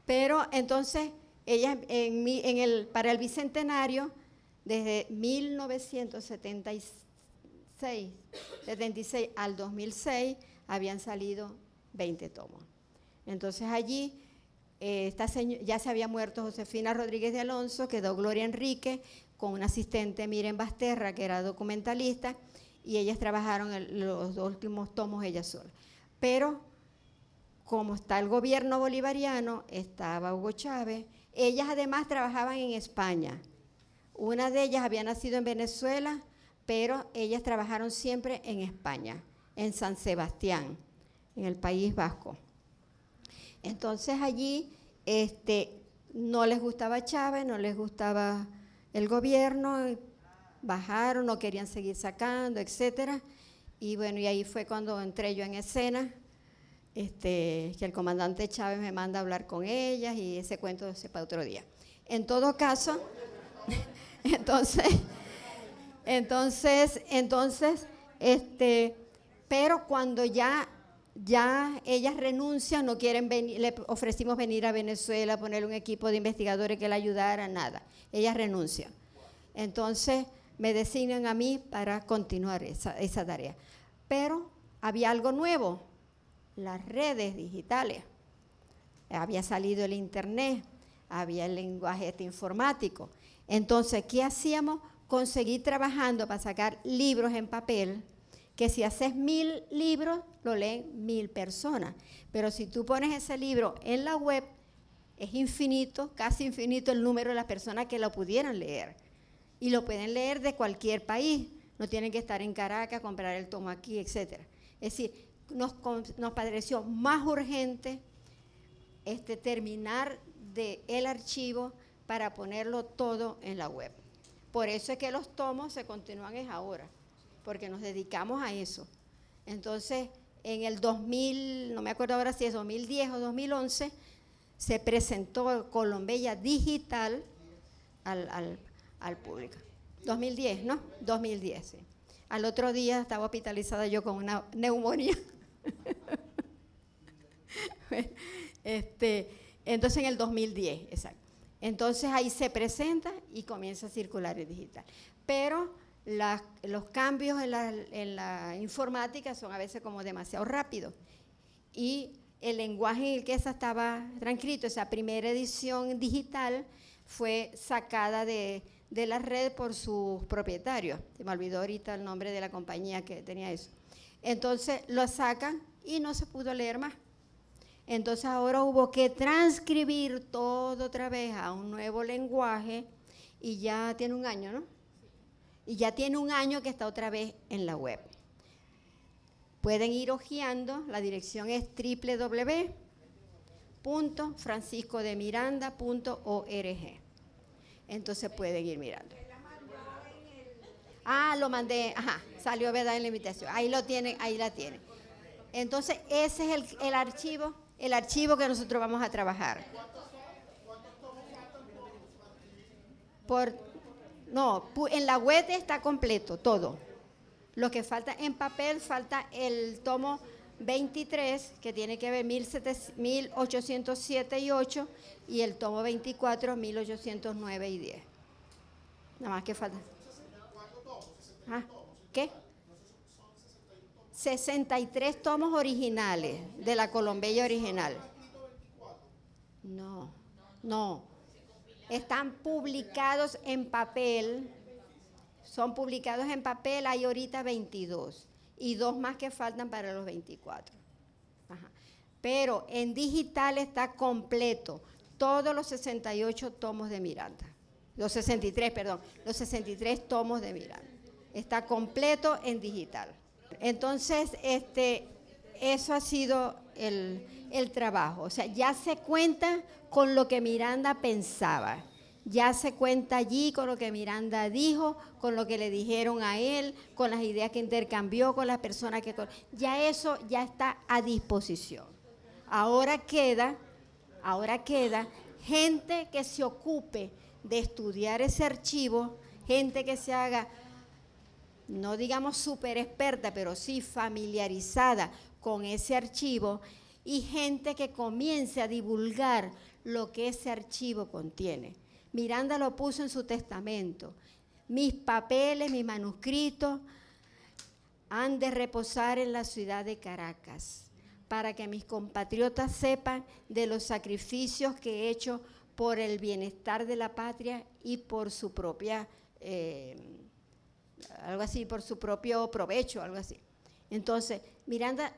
pero entonces ella para el bicentenario, desde 1976 al 2006 habían salido 20 tomos. Entonces allí ya se había muerto Josefina Rodríguez de Alonso, quedó Gloria Enríquez con una asistente, Miren Basterra, que era documentalista, y ellas trabajaron los 2 últimos tomos ellas solas. Pero como está el gobierno bolivariano, estaba Hugo Chávez, ellas además trabajaban en España. Una de ellas había nacido en Venezuela, pero ellas trabajaron siempre en España, en San Sebastián, en el País Vasco. Entonces allí no les gustaba Chávez, no les gustaba el gobierno, bajaron, no querían seguir sacando, etcétera, Y bueno, y ahí fue cuando entré yo en escena, que el comandante Chávez me manda a hablar con ellas y ese cuento es para otro día. En todo caso, pero cuando ya ellas renuncian, no quieren venir, le ofrecimos venir a Venezuela, poner un equipo de investigadores que la ayudara, nada. Ellas renuncian. Entonces me designan a mí para continuar esa tarea. Pero había algo nuevo, las redes digitales. Había salido el internet, había el lenguaje informático. Entonces, ¿qué hacíamos? Conseguir trabajando para sacar libros en papel, que si haces 1000 libros, lo leen 1000 personas. Pero si tú pones ese libro en la web, es infinito, casi infinito el número de las personas que lo pudieran leer. Y lo pueden leer de cualquier país. No tienen que estar en Caracas, comprar el tomo aquí, etc. Es decir, nos pareció más urgente terminar el archivo para ponerlo todo en la web. Por eso es que los tomos se continúan ahora, porque nos dedicamos a eso. Entonces, en el 2000, no me acuerdo ahora si es 2010 o 2011, se presentó Colombella Digital al público. 2010, ¿no? 2010, sí. Al otro día estaba hospitalizada yo con una neumonía. Entonces en el 2010, exacto. Entonces ahí se presenta y comienza a circular el digital. Pero los cambios en la informática son a veces como demasiado rápidos. Y el lenguaje en el que esa estaba transcrito, esa primera edición digital, fue sacada de la red por sus propietarios. Se me olvidó ahorita el nombre de la compañía que tenía eso. Entonces lo sacan y no se pudo leer más. Entonces ahora hubo que transcribir todo otra vez a un nuevo lenguaje y ya tiene un año, ¿no? Y ya tiene un año que está otra vez en la web. Pueden ir hojeando, la dirección es www.franciscodemiranda.org. Entonces pueden ir mirando. Lo mandé, salió verdad en la invitación. Ahí lo tienen, ahí la tienen. Entonces ese es el archivo que nosotros vamos a trabajar. En la web está completo todo. Lo que falta en papel, falta el tomo 23, que tiene que ver 1807 y 8, y el tomo 24, 1809 y 10. Nada más que falta. ¿Qué? 63 tomos originales de la Colombella original. No. Están publicados en papel. Son publicados en papel, hay ahorita 22 y 2 más que faltan para los 24. Pero en digital está completo todos los 68 tomos de Miranda. Los 63 tomos de Miranda. Está completo en digital. Entonces, eso ha sido el trabajo. O sea, ya se cuenta con lo que Miranda pensaba. Ya se cuenta allí con lo que Miranda dijo, con lo que le dijeron a él, con las ideas que intercambió con las personas que... Ya eso ya está a disposición. Ahora queda gente que se ocupe de estudiar ese archivo, gente que se haga, no digamos súper experta, pero sí familiarizada con ese archivo, y gente que comience a divulgar lo que ese archivo contiene. Miranda lo puso en su testamento. Mis papeles, mis manuscritos han de reposar en la ciudad de Caracas para que mis compatriotas sepan de los sacrificios que he hecho por el bienestar de la patria y por su propia, algo así, por su propio provecho, algo así. Entonces, Miranda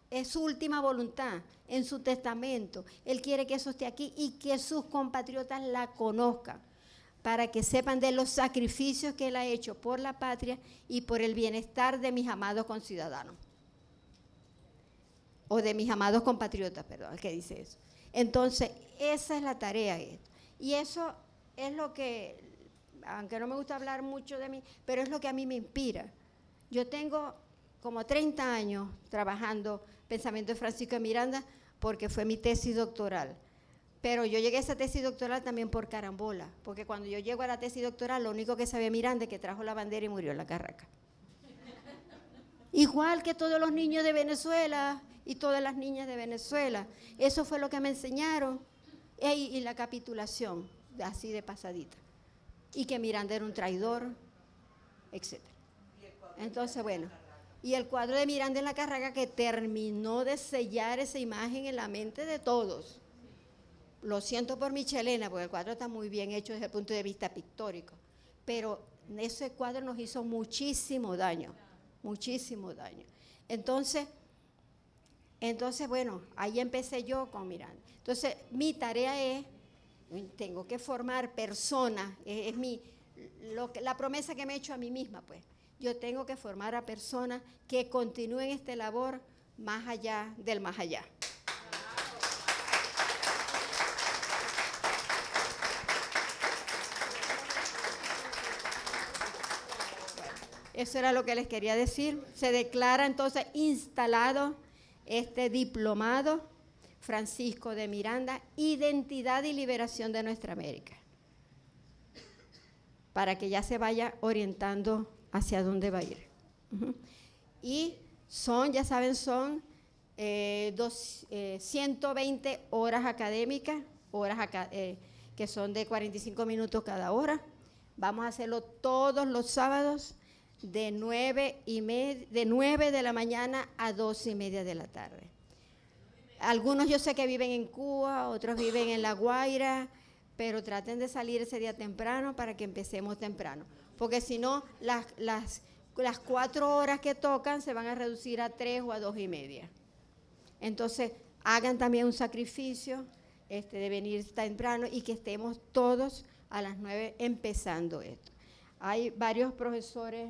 es su última voluntad en su testamento. Él quiere que eso esté aquí y que sus compatriotas la conozcan para que sepan de los sacrificios que él ha hecho por la patria y por el bienestar de mis amados conciudadanos. O de mis amados compatriotas, perdón, el que dice eso. Entonces, esa es la tarea. Y eso es lo que, aunque no me gusta hablar mucho de mí, pero es lo que a mí me inspira. Yo tengo como 30 años trabajando pensamiento de Francisco de Miranda porque fue mi tesis doctoral. Pero yo llegué a esa tesis doctoral también por carambola, porque cuando yo llego a la tesis doctoral, lo único que sabía Miranda es que trajo la bandera y murió en la Carraca. Igual que todos los niños de Venezuela y todas las niñas de Venezuela. Eso fue lo que me enseñaron. Y la capitulación, así de pasadita. Y que Miranda era un traidor, etc. Entonces, bueno, y el cuadro de Miranda en la Carraca que terminó de sellar esa imagen en la mente de todos. Lo siento por Michelena, porque el cuadro está muy bien hecho desde el punto de vista pictórico, pero ese cuadro nos hizo muchísimo daño, muchísimo daño. Entonces, bueno, ahí empecé yo con Miranda. Entonces, mi tarea es, tengo que formar personas, la promesa que me he hecho a mí misma, pues. Yo tengo que formar a personas que continúen esta labor más allá del más allá. Eso era lo que les quería decir. Se declara entonces instalado este diplomado Francisco de Miranda, Identidad y Liberación de Nuestra América, para que ya se vaya orientando hacia dónde va a ir. Y son, ya saben, son 120 horas académicas, que son de 45 minutos cada hora. Vamos a hacerlo todos los sábados, de 9 de la mañana a 12:30 de la tarde. Algunos yo sé que viven en Cuba, otros viven en La Guaira, pero traten de salir ese día temprano para que empecemos temprano, porque si no, las 4 horas que tocan se van a reducir a 3 o a 2:30. Entonces, hagan también un sacrificio de venir temprano y que estemos todos a las 9 empezando esto. Hay varios profesores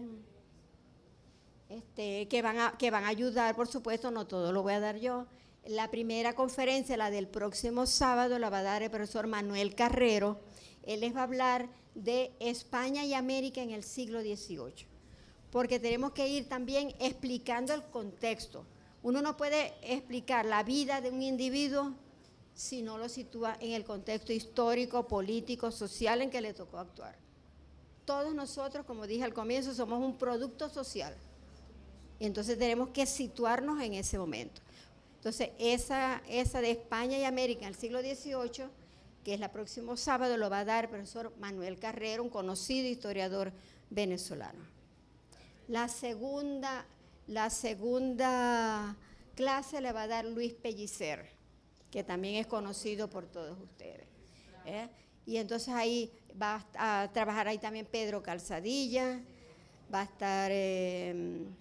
que van a ayudar, por supuesto, no todo lo voy a dar yo. La primera conferencia, la del próximo sábado, la va a dar el profesor Manuel Carrero. Él les va a hablar de España y América en el siglo XVIII, porque tenemos que ir también explicando el contexto. Uno no puede explicar la vida de un individuo si no lo sitúa en el contexto histórico, político, social en que le tocó actuar. Todos nosotros, como dije al comienzo, somos un producto social. Y entonces tenemos que situarnos en ese momento. Entonces, esa de España y América en el siglo XVIII, que es el próximo sábado, lo va a dar el profesor Manuel Carrero, un conocido historiador venezolano. La segunda clase le va a dar Luis Pellicer, que también es conocido por todos ustedes. Y entonces ahí va a trabajar ahí también Pedro Calzadilla, va a estar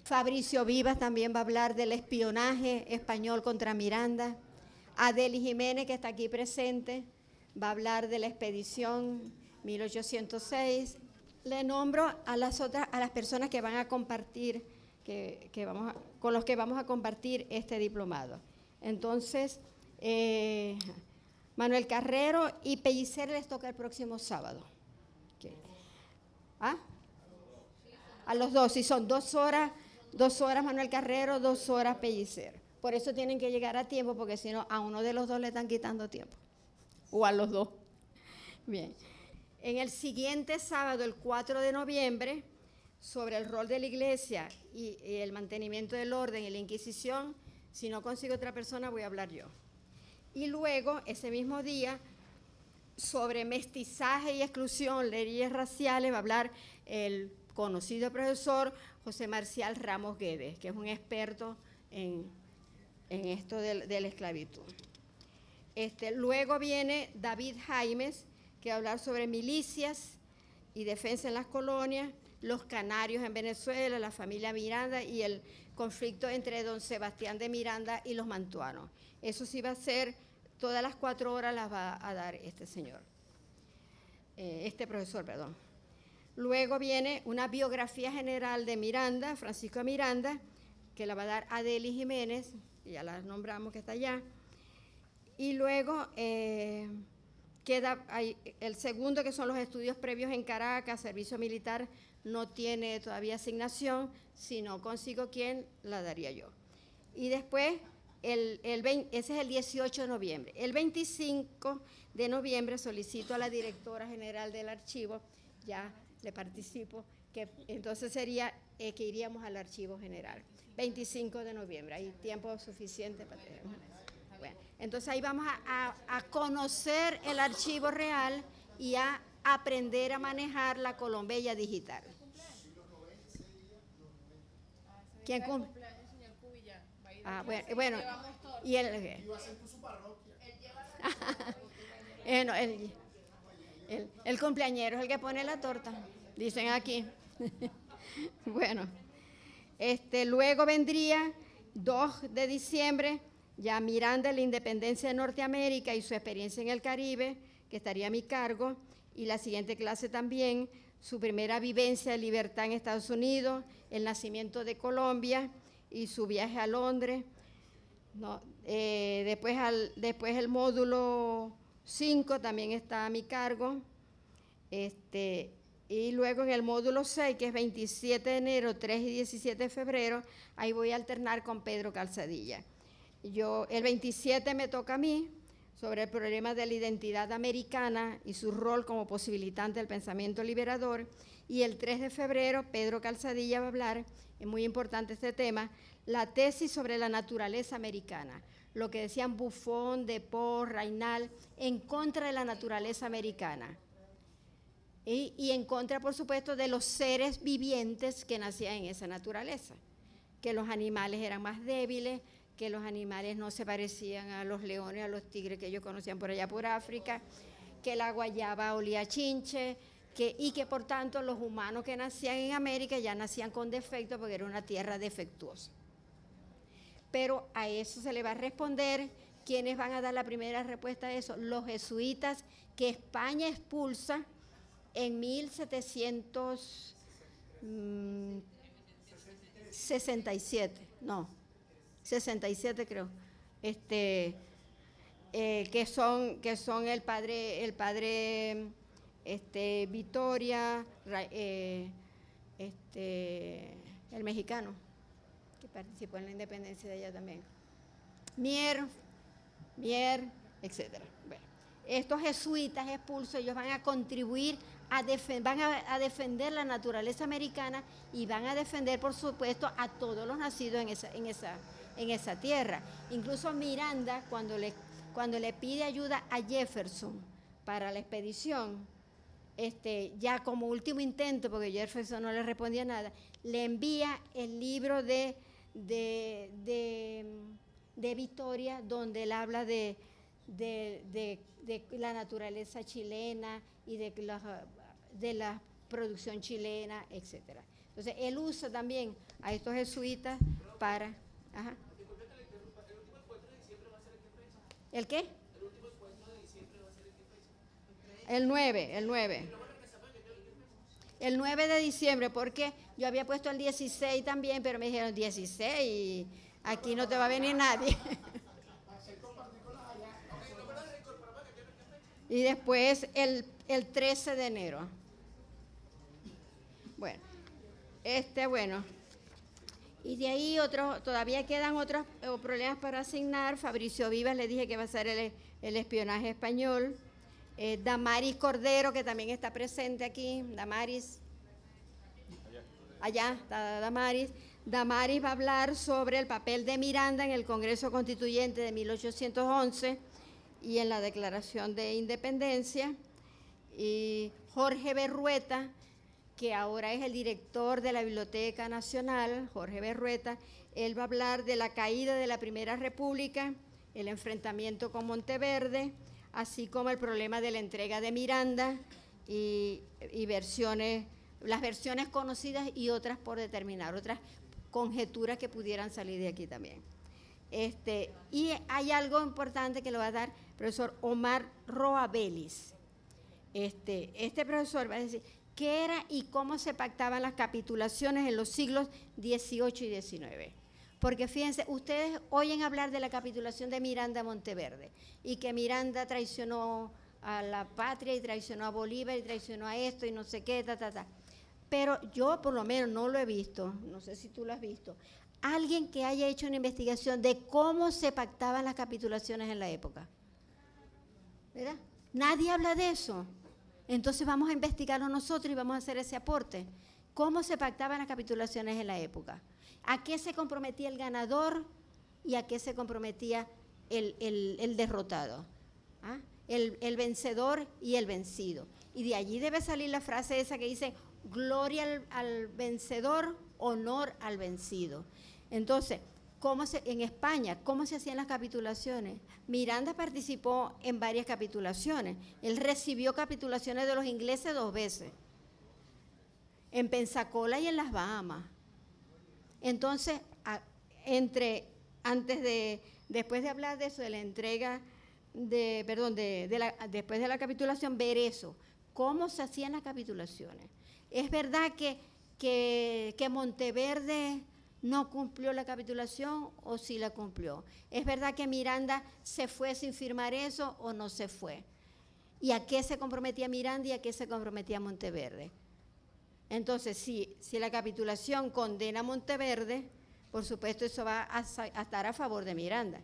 Fabricio Vivas, también va a hablar del espionaje español contra Miranda. Adeli Jiménez, que está aquí presente, va a hablar de la expedición 1806. Le nombro a las personas que van a compartir, con los que vamos a compartir este diplomado. Entonces, Manuel Carrero y Pellicer les toca el próximo sábado. Okay. ¿Ah? A los dos, si son 2 horas Manuel Carrero, 2 horas Pellicer. Por eso tienen que llegar a tiempo, porque si no, a uno de los dos le están quitando tiempo. O a los dos. Bien. En el siguiente sábado, el 4 de noviembre, sobre el rol de la Iglesia y el mantenimiento del orden y la Inquisición, si no consigo otra persona, voy a hablar yo. Y luego, ese mismo día, sobre mestizaje y exclusión, leyes raciales, va a hablar el conocido profesor José Marcial Ramos Guedes, que es un experto en esto de la esclavitud. Luego viene David Jaimes, que va a hablar sobre milicias y defensa en las colonias, los canarios en Venezuela, la familia Miranda y el conflicto entre don Sebastián de Miranda y los mantuanos. Eso sí va a ser, todas las 4 horas las va a dar este profesor, perdón. Luego viene una biografía general de Miranda, Francisco de Miranda, que la va a dar Adeli Jiménez, ya la nombramos que está allá. Y luego Queda el segundo, que son los estudios previos en Caracas, servicio militar, no tiene todavía asignación, si no consigo quién, la daría yo. Y después, ese es el 18 de noviembre. El 25 de noviembre solicito a la directora general del archivo, ya le participo, que entonces sería que iríamos al archivo general. 25 de noviembre, hay tiempo suficiente para tener una. Bueno, entonces ahí vamos a conocer el archivo real y a aprender a manejar la Colombella digital. ¿Quién cumple? Ah, bueno, y él. El cumpleañero es el que pone la torta, dicen aquí. Bueno, luego vendría 2 de diciembre, ya Miranda, la independencia de Norteamérica y su experiencia en el Caribe, que estaría a mi cargo, y la siguiente clase también, su primera vivencia de libertad en Estados Unidos, el nacimiento de Colombia y su viaje a Londres. No, después el módulo 5 también está a mi cargo, y luego en el módulo 6, que es 27 de enero, 3 y 17 de febrero, ahí voy a alternar con Pedro Calzadilla. El 27 me toca a mí, sobre el problema de la identidad americana y su rol como posibilitante del pensamiento liberador, y el 3 de febrero Pedro Calzadilla va a hablar, es muy importante este tema, la tesis sobre la naturaleza americana, lo que decían Buffon, Deport, Raynal, en contra de la naturaleza americana. Y en contra, por supuesto, de los seres vivientes que nacían en esa naturaleza, que los animales eran más débiles, que los animales no se parecían a los leones, a los tigres que ellos conocían por allá por África, que la guayaba olía a chinche, y que por tanto los humanos que nacían en América ya nacían con defecto porque era una tierra defectuosa. Pero a eso se le va a responder. ¿Quiénes van a dar la primera respuesta a eso? Los jesuitas que España expulsa en 67 creo, que son el padre Vitoria, el mexicano, que participó en la independencia de allá también, Mier, etcétera. Bueno, estos jesuitas expulsos, ellos van a contribuir van a defender la naturaleza americana y van a defender, por supuesto, a todos los nacidos en esa tierra. Incluso Miranda, cuando le pide ayuda a Jefferson para la expedición, ya como último intento, porque Jefferson no le respondía nada, le envía el libro de Vitoria, donde él habla de la naturaleza chilena y de la producción chilena, etcétera. Entonces, él usa también a estos jesuitas para... Ajá. ¿El qué? El último encuentro de diciembre va a ser ¿en qué fecha? El 9. El 9 de diciembre, porque yo había puesto el 16 también, pero me dijeron 16 y aquí no te va a venir nadie. Y después el 13 de enero. Bueno, y de ahí todavía quedan otros problemas para asignar. Fabricio Vivas, le dije que va a ser el espionaje español. Damaris Cordero, que también está presente aquí. Damaris, allá está Damaris. Damaris va a hablar sobre el papel de Miranda en el Congreso Constituyente de 1811 y en la Declaración de Independencia. Y Jorge Berrueta, que ahora es el director de la Biblioteca Nacional, Jorge Berrueta, él va a hablar de la caída de la Primera República, el enfrentamiento con Monteverde, así como el problema de la entrega de Miranda y las versiones conocidas y otras por determinar, otras conjeturas que pudieran salir de aquí también. Y hay algo importante que lo va a dar el profesor Omar Roa Vélez. Este profesor va a decir qué era y cómo se pactaban las capitulaciones en los siglos XVIII y XIX. Porque fíjense, ustedes oyen hablar de la capitulación de Miranda a Monteverde y que Miranda traicionó a la patria y traicionó a Bolívar y traicionó a esto y no sé qué, Pero yo por lo menos no lo he visto, no sé si tú lo has visto, alguien que haya hecho una investigación de cómo se pactaban las capitulaciones en la época. ¿Verdad? Nadie habla de eso. Entonces vamos a investigarlo nosotros y vamos a hacer ese aporte. ¿Cómo se pactaban las capitulaciones en la época? ¿A qué se comprometía el ganador y a qué se comprometía el derrotado? ¿Ah? El vencedor y el vencido. Y de allí debe salir la frase esa que dice, gloria al vencedor, honor al vencido. Entonces, en España, ¿cómo se hacían las capitulaciones? Miranda participó en varias capitulaciones. Él recibió capitulaciones de los ingleses 2 veces. En Pensacola y en las Bahamas. Entonces, después de hablar de eso, de la entrega, después de la capitulación, ver eso, cómo se hacían las capitulaciones. Es verdad que Monteverde no cumplió la capitulación o sí la cumplió. Es verdad que Miranda se fue sin firmar eso o no se fue. ¿Y a qué se comprometía Miranda y a qué se comprometía Monteverde? Entonces, si la capitulación condena a Monteverde, por supuesto eso va a estar a favor de Miranda.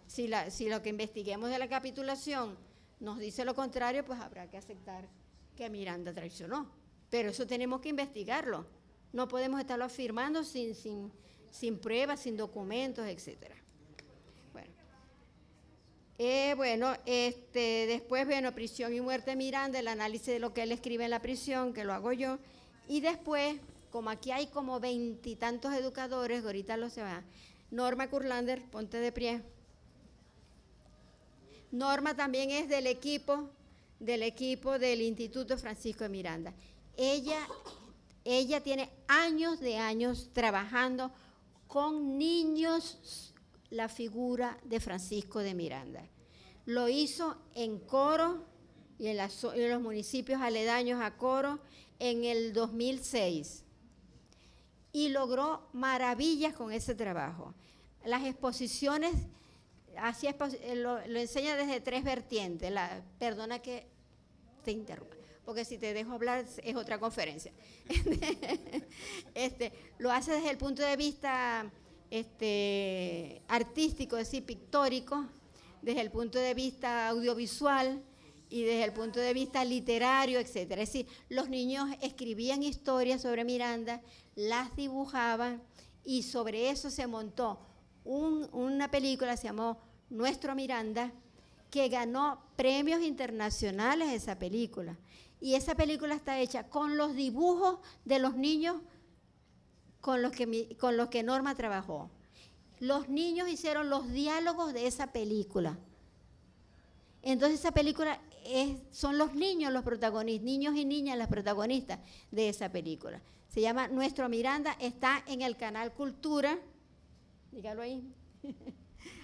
Si lo que investiguemos de la capitulación nos dice lo contrario, pues habrá que aceptar que Miranda traicionó. Pero eso tenemos que investigarlo. No podemos estarlo afirmando sin pruebas, sin documentos, etcétera. Después, prisión y muerte de Miranda, el análisis de lo que él escribe en la prisión, que lo hago yo. Y después, como aquí hay como 20 y tantos educadores, ahorita lo se va. Norma Kurlander, ponte de pie. Norma también es del equipo del Instituto Francisco de Miranda. Ella tiene años de años trabajando con niños la figura de Francisco de Miranda. Lo hizo en Coro y en los municipios aledaños a Coro en el 2006 y logró maravillas con ese trabajo. Las exposiciones, lo enseña desde 3 vertientes. Perdona que te interrumpa, porque si te dejo hablar es otra conferencia. Lo hace desde el punto de vista artístico, es decir, pictórico, desde el punto de vista audiovisual y desde el punto de vista literario, etcétera. Es decir, los niños escribían historias sobre Miranda, las dibujaban y sobre eso se montó una película, se llamó Nuestro Miranda, que ganó premios internacionales esa película. Y esa película está hecha con los dibujos de los niños con los que Norma trabajó. Los niños hicieron los diálogos de esa película. Entonces esa película son los niños los protagonistas, niños y niñas las protagonistas de esa película. Se llama Nuestro Miranda, está en el canal Cultura, dígalo ahí.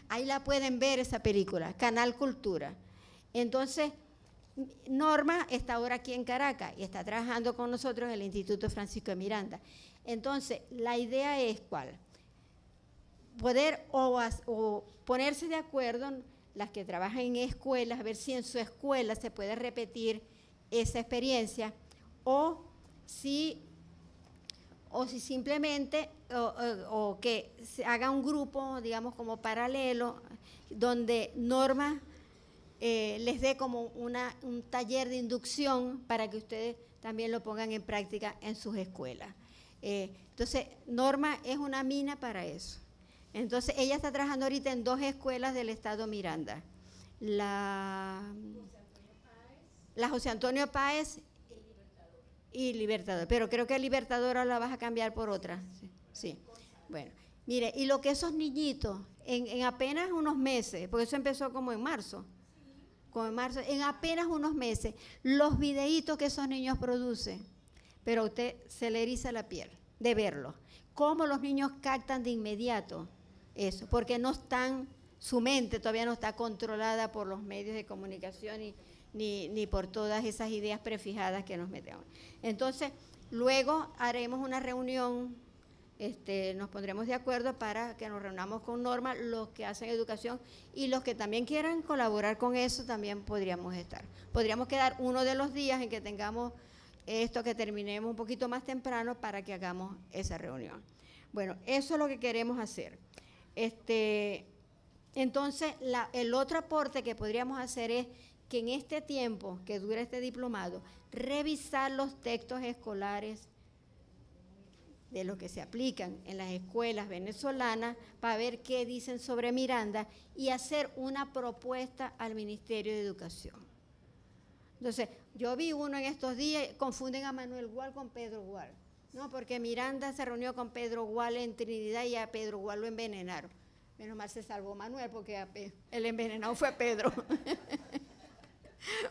Ahí la pueden ver esa película, Canal Cultura. Entonces, Norma está ahora aquí en Caracas y está trabajando con nosotros en el Instituto Francisco de Miranda. Entonces, la idea es ¿cuál? Poder o ponerse de acuerdo las que trabajan en escuelas, a ver si en su escuela se puede repetir esa experiencia o si simplemente o que se haga un grupo, digamos, como paralelo, donde Norma les dé como un taller de inducción para que ustedes también lo pongan en práctica en sus escuelas. Entonces, Norma es una mina para eso. Entonces, ella está trabajando ahorita en 2 escuelas del estado Miranda. La José Antonio Páez y Libertador. Pero creo que Libertador ahora la vas a cambiar por otra. Sí. Bueno, mire, y lo que esos niñitos, en apenas unos meses, porque eso empezó como en marzo, en apenas unos meses, los videitos que esos niños producen, pero a usted se le eriza la piel de verlos. Cómo los niños captan de inmediato eso, porque su mente todavía no está controlada por los medios de comunicación ni por todas esas ideas prefijadas que nos metemos. Entonces, luego haremos una reunión nos pondremos de acuerdo para que nos reunamos con Norma, los que hacen educación y los que también quieran colaborar con eso también podríamos estar. Podríamos quedar uno de los días en que tengamos esto, que terminemos un poquito más temprano para que hagamos esa reunión. Bueno, eso es lo que queremos hacer. Entonces, el otro aporte que podríamos hacer es que en este tiempo que dura este diplomado, revisar los textos escolares de los que se aplican en las escuelas venezolanas para ver qué dicen sobre Miranda y hacer una propuesta al Ministerio de Educación. Entonces, yo vi uno en estos días, confunden a Manuel Gual con Pedro Gual, ¿no? Porque Miranda se reunió con Pedro Gual en Trinidad y a Pedro Gual lo envenenaron. Menos mal se salvó Manuel porque el envenenado fue Pedro.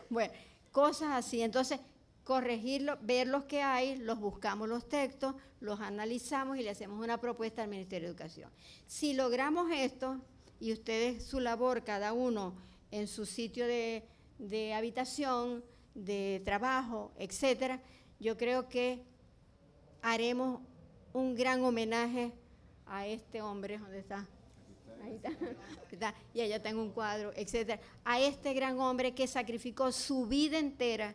Bueno, cosas así. Entonces, corregirlo, ver los que hay, los buscamos los textos, los analizamos y le hacemos una propuesta al Ministerio de Educación. Si logramos esto, y ustedes su labor, cada uno en su sitio de habitación, de trabajo, etcétera, yo creo que haremos un gran homenaje a este hombre. ¿Dónde está? Ahí está. Y allá tengo un cuadro, etcétera. A este gran hombre que sacrificó su vida entera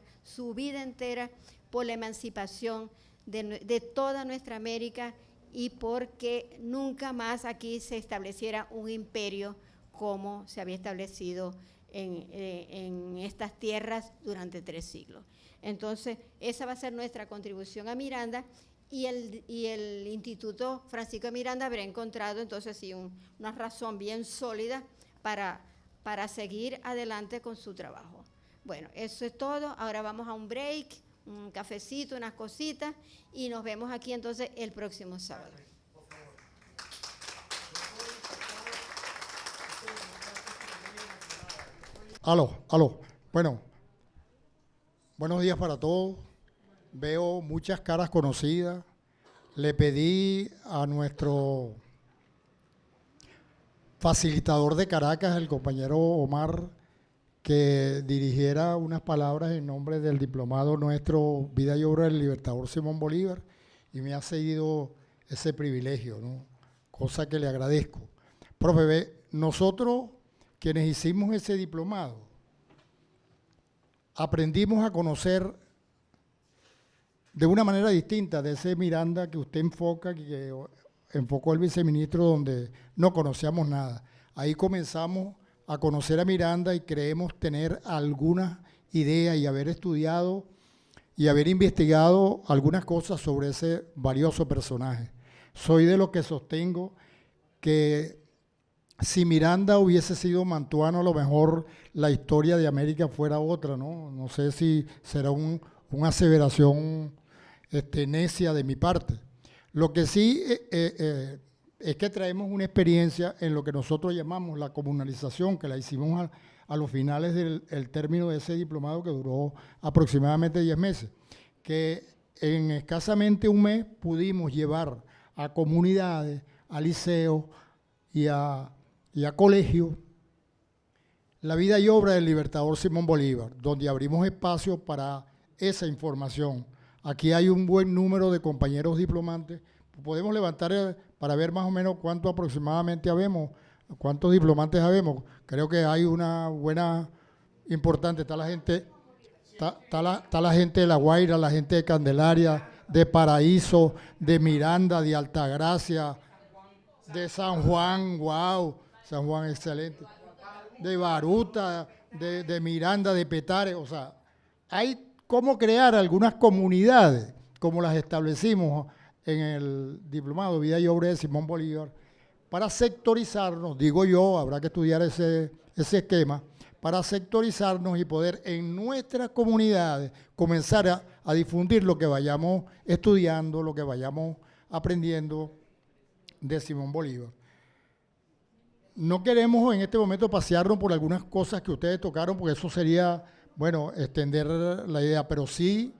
por la emancipación de toda nuestra América y porque nunca más aquí se estableciera un imperio como se había establecido en estas tierras durante 3 siglos. Entonces, esa va a ser nuestra contribución a Miranda. Y el Instituto Francisco de Miranda habrá encontrado entonces sí una razón bien sólida para seguir adelante con su trabajo. Bueno, eso es todo. Ahora vamos a un break, un cafecito, unas cositas y nos vemos aquí entonces el próximo sábado. Aló. Bueno, buenos días para todos. Veo muchas caras conocidas. Le pedí a nuestro facilitador de Caracas, el compañero Omar, que dirigiera unas palabras en nombre del diplomado nuestro Vida y Obra del Libertador Simón Bolívar, y me ha cedido ese privilegio, ¿no? Cosa que le agradezco. Profe, nosotros quienes hicimos ese diplomado, aprendimos a conocer de una manera distinta de ese Miranda que usted enfoca, que enfocó el viceministro, donde no conocíamos nada. Ahí comenzamos a conocer a Miranda y creemos tener algunas ideas y haber estudiado y haber investigado algunas cosas sobre ese valioso personaje. Soy de los que sostengo que si Miranda hubiese sido mantuano, a lo mejor la historia de América fuera otra, ¿no? No sé si será una aseveración necia de mi parte. Lo que sí es que traemos una experiencia en lo que nosotros llamamos la comunalización, que la hicimos a los finales del término de ese diplomado que duró aproximadamente 10 meses, que en escasamente un mes pudimos llevar a comunidades, a liceos y a colegios la vida y obra del Libertador Simón Bolívar, donde abrimos espacio para esa información. Aquí hay un buen número de compañeros diplomantes. Podemos levantar para ver más o menos cuánto aproximadamente habemos, cuántos diplomantes habemos. Creo que hay una buena, importante. Está la gente, está la gente de La Guaira, la gente de Candelaria, de Paraíso, de Miranda, de Altagracia, de San Juan, wow, San Juan excelente, de Baruta, de Miranda, de Petare. O sea, hay cómo crear algunas comunidades, como las establecimos en el diplomado Vida y Obra de Simón Bolívar, para sectorizarnos, digo yo, habrá que estudiar ese esquema, para sectorizarnos y poder en nuestras comunidades comenzar a difundir lo que vayamos estudiando, lo que vayamos aprendiendo de Simón Bolívar. No queremos en este momento pasearnos por algunas cosas que ustedes tocaron, porque eso sería, bueno, extender la idea, pero sí,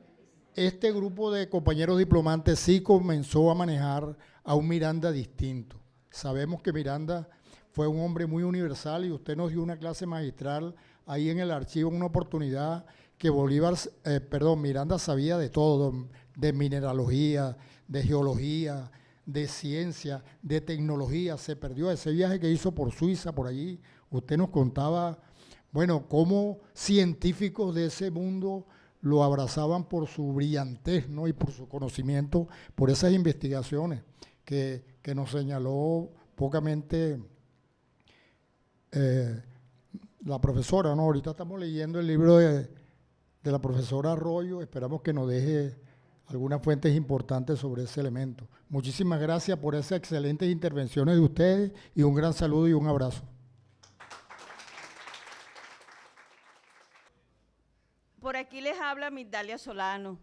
este grupo de compañeros diplomantes sí comenzó a manejar a un Miranda distinto. Sabemos que Miranda fue un hombre muy universal y usted nos dio una clase magistral ahí en el archivo, una oportunidad que Miranda sabía de todo, de mineralogía, de geología, de ciencia, de tecnología, se perdió. Ese viaje que hizo por Suiza, por allí, usted nos contaba, bueno, cómo científicos de ese mundo lo abrazaban por su brillantez, ¿no? Y por su conocimiento, por esas investigaciones que nos señaló pocamente la profesora, ¿no? Ahorita estamos leyendo el libro de la profesora Arroyo, esperamos que nos deje algunas fuentes importantes sobre ese elemento. Muchísimas gracias por esas excelentes intervenciones de ustedes y un gran saludo y un abrazo. Por aquí les habla Migdalia Solano,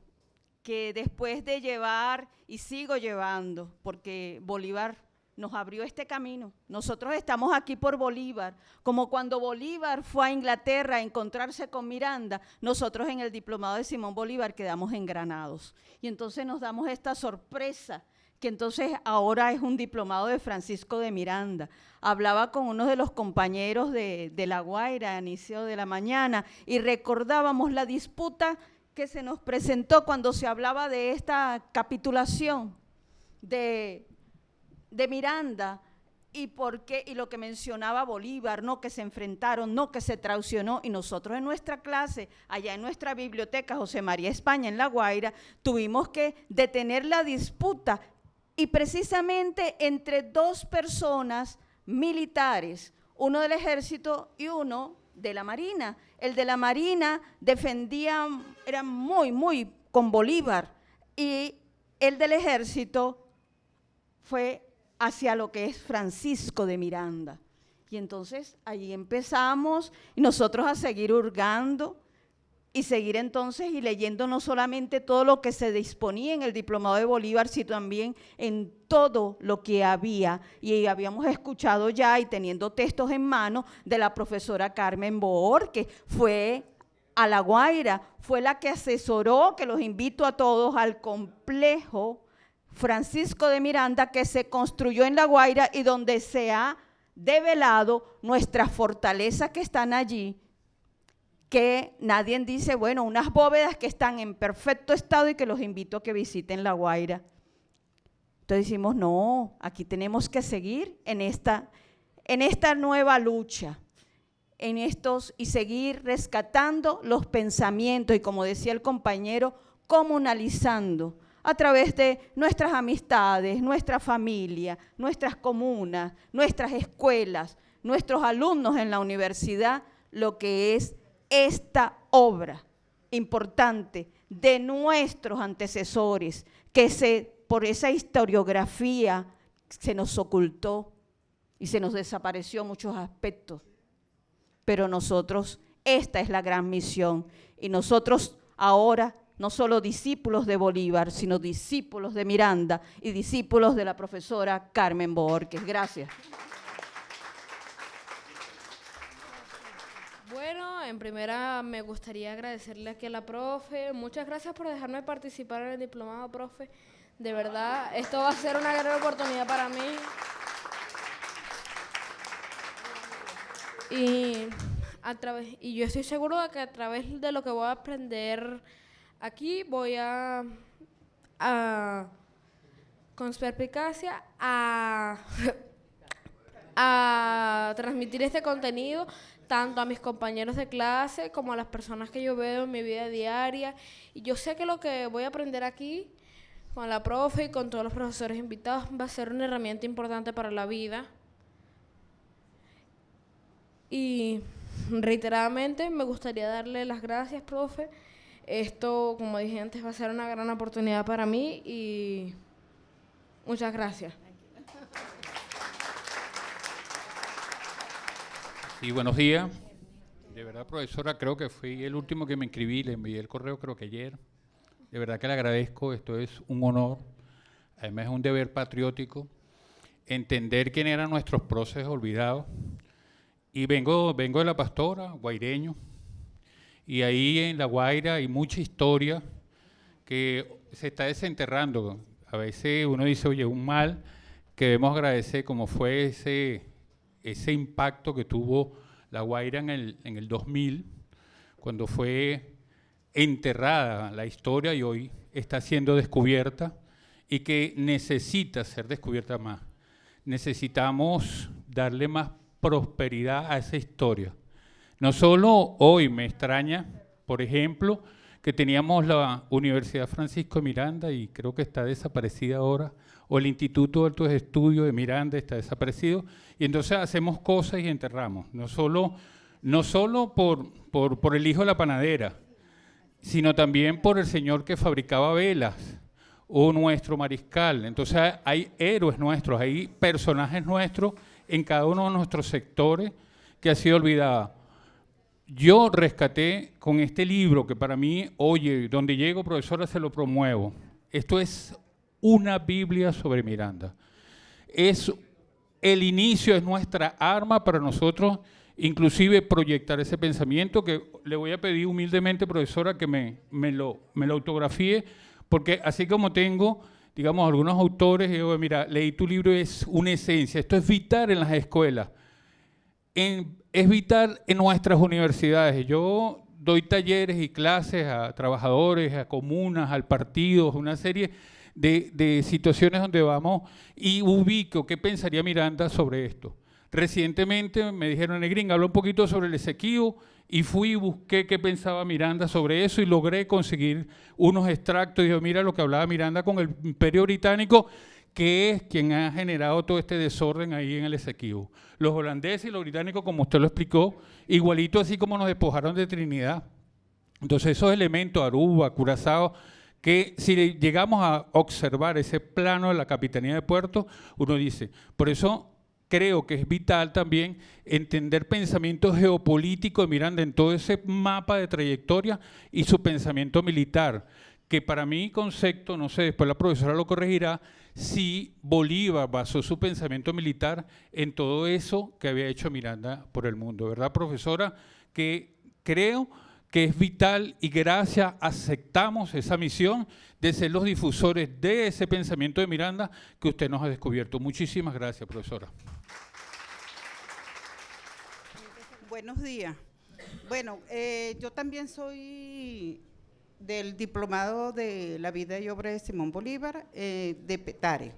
que después de llevar, y sigo llevando, porque Bolívar nos abrió este camino. Nosotros estamos aquí por Bolívar, como cuando Bolívar fue a Inglaterra a encontrarse con Miranda, nosotros en el diplomado de Simón Bolívar quedamos engranados. Y entonces nos damos esta sorpresa, que entonces ahora es un diplomado de Francisco de Miranda. Hablaba con uno de los compañeros de La Guaira a inicio de la mañana y recordábamos la disputa que se nos presentó cuando se hablaba de esta capitulación de Miranda y por qué, y lo que mencionaba Bolívar, no que se enfrentaron, no que se traicionó, y nosotros en nuestra clase, allá en nuestra biblioteca José María España en La Guaira, tuvimos que detener la disputa y precisamente entre dos personas militares, uno del ejército y uno de la marina. El de la marina defendía, era muy con Bolívar, y el del ejército fue hacia lo que es Francisco de Miranda. Y entonces allí empezamos y nosotros a seguir hurgando y seguir entonces y leyendo no solamente todo lo que se disponía en el diplomado de Bolívar, sino también en todo lo que había, y habíamos escuchado ya y teniendo textos en mano de la profesora Carmen Boor, que fue a La Guaira, fue la que asesoró, que los invito a todos, al complejo Francisco de Miranda que se construyó en La Guaira y donde se ha develado nuestras fortalezas que están allí, que nadie dice, bueno, unas bóvedas que están en perfecto estado y que los invito a que visiten La Guaira. Entonces decimos, no, aquí tenemos que seguir en esta nueva lucha, y seguir rescatando los pensamientos y, como decía el compañero, comunalizando a través de nuestras amistades, nuestra familia, nuestras comunas, nuestras escuelas, nuestros alumnos en la universidad, lo que es esta obra importante de nuestros antecesores, que por esa historiografía se nos ocultó y se nos desapareció muchos aspectos. Pero nosotros, esta es la gran misión, y nosotros ahora, no solo discípulos de Bolívar, sino discípulos de Miranda y discípulos de la profesora Carmen Boorques. Gracias. Bueno, en primera me gustaría agradecerle aquí a la profe. Muchas gracias por dejarme participar en el diplomado, profe. De verdad, esto va a ser una gran oportunidad para mí. Y yo estoy seguro de que a través de lo que voy a aprender aquí voy a con perspicacia a transmitir este contenido tanto a mis compañeros de clase como a las personas que yo veo en mi vida diaria. Y yo sé que lo que voy a aprender aquí con la profe y con todos los profesores invitados va a ser una herramienta importante para la vida. Y reiteradamente me gustaría darle las gracias, profe. Esto, como dije antes, va a ser una gran oportunidad para mí y muchas gracias. Sí, buenos días. De verdad, profesora, creo que fui el último que me inscribí, le envié el correo creo que ayer. De verdad que le agradezco, esto es un honor, además es un deber patriótico, entender quién eran nuestros próceres olvidados. Y vengo de La Pastora, guaireño, y ahí en La Guaira hay mucha historia que se está desenterrando. A veces uno dice, oye, un mal que debemos agradecer, como fue ese impacto que tuvo La Guaira en el 2000, cuando fue enterrada la historia y hoy está siendo descubierta, y que necesita ser descubierta más. Necesitamos darle más prosperidad a esa historia. No solo hoy me extraña, por ejemplo, que teníamos la Universidad Francisco de Miranda y creo que está desaparecida ahora, o el Instituto de Altos Estudios de Miranda está desaparecido, y entonces hacemos cosas y enterramos, no solo por el hijo de la panadera, sino también por el señor que fabricaba velas, o nuestro mariscal. Entonces hay héroes nuestros, hay personajes nuestros en cada uno de nuestros sectores que ha sido olvidada. Yo rescaté con este libro, que para mí, oye, donde llego, profesora, se lo promuevo. Esto es una Biblia sobre Miranda. Es el inicio, es nuestra arma para nosotros, inclusive proyectar ese pensamiento, que le voy a pedir humildemente, profesora, que me lo autografíe, porque así como tengo, digamos, algunos autores, y digo, mira, leí tu libro, es una esencia, esto es vital en las escuelas. Es vital en nuestras universidades. Yo doy talleres y clases a trabajadores, a comunas, al partido, una serie de situaciones donde vamos y ubico qué pensaría Miranda sobre esto. Recientemente me dijeron, Negrín, habla un poquito sobre el Esequibo, y fui y busqué qué pensaba Miranda sobre eso y logré conseguir unos extractos. Y digo, mira lo que hablaba Miranda con el Imperio Británico, que es quien ha generado todo este desorden ahí en el Esequibo. Los holandeses y los británicos, como usted lo explicó, igualito así como nos despojaron de Trinidad. Entonces esos elementos, Aruba, Curazao, que si llegamos a observar ese plano de la Capitanía de Puerto, uno dice, por eso creo que es vital también entender pensamiento geopolítico de Miranda en todo ese mapa de trayectoria y su pensamiento militar, que para mi concepto, no sé, después la profesora lo corregirá, si Bolívar basó su pensamiento militar en todo eso que había hecho Miranda por el mundo, ¿verdad, profesora? Que creo que es vital y gracias aceptamos esa misión de ser los difusores de ese pensamiento de Miranda que usted nos ha descubierto. Muchísimas gracias, profesora. Buenos días. Bueno, yo también soy del diplomado de la vida y obra de Simón Bolívar, de Petare,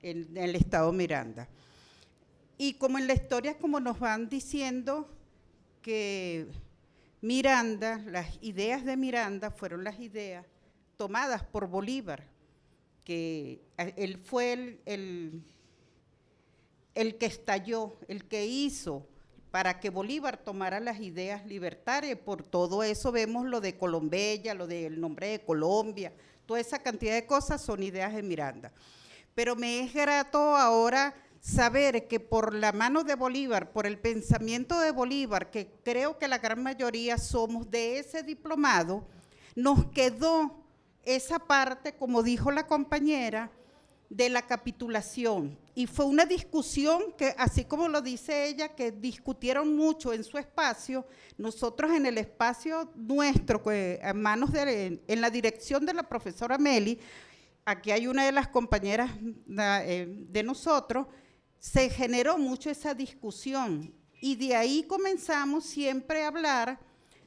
en el estado Miranda. Y como en la historia, como nos van diciendo que Miranda, las ideas de Miranda fueron las ideas tomadas por Bolívar, que él fue el que estalló, el que hizo para que Bolívar tomara las ideas libertarias. Por todo eso vemos lo de Colombella, lo del nombre de Colombia, toda esa cantidad de cosas son ideas de Miranda. Pero me es grato ahora saber que por la mano de Bolívar, por el pensamiento de Bolívar, que creo que la gran mayoría somos de ese diplomado, nos quedó esa parte, como dijo la compañera, de la capitulación. Y fue una discusión que, así como lo dice ella, que discutieron mucho en su espacio, nosotros en el espacio nuestro, en manos en la dirección de la profesora Meli, aquí hay una de las compañeras de nosotros, se generó mucho esa discusión y de ahí comenzamos siempre a hablar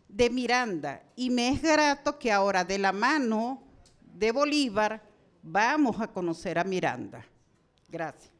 de Miranda, y me es grato que ahora de la mano de Bolívar vamos a conocer a Miranda. Gracias.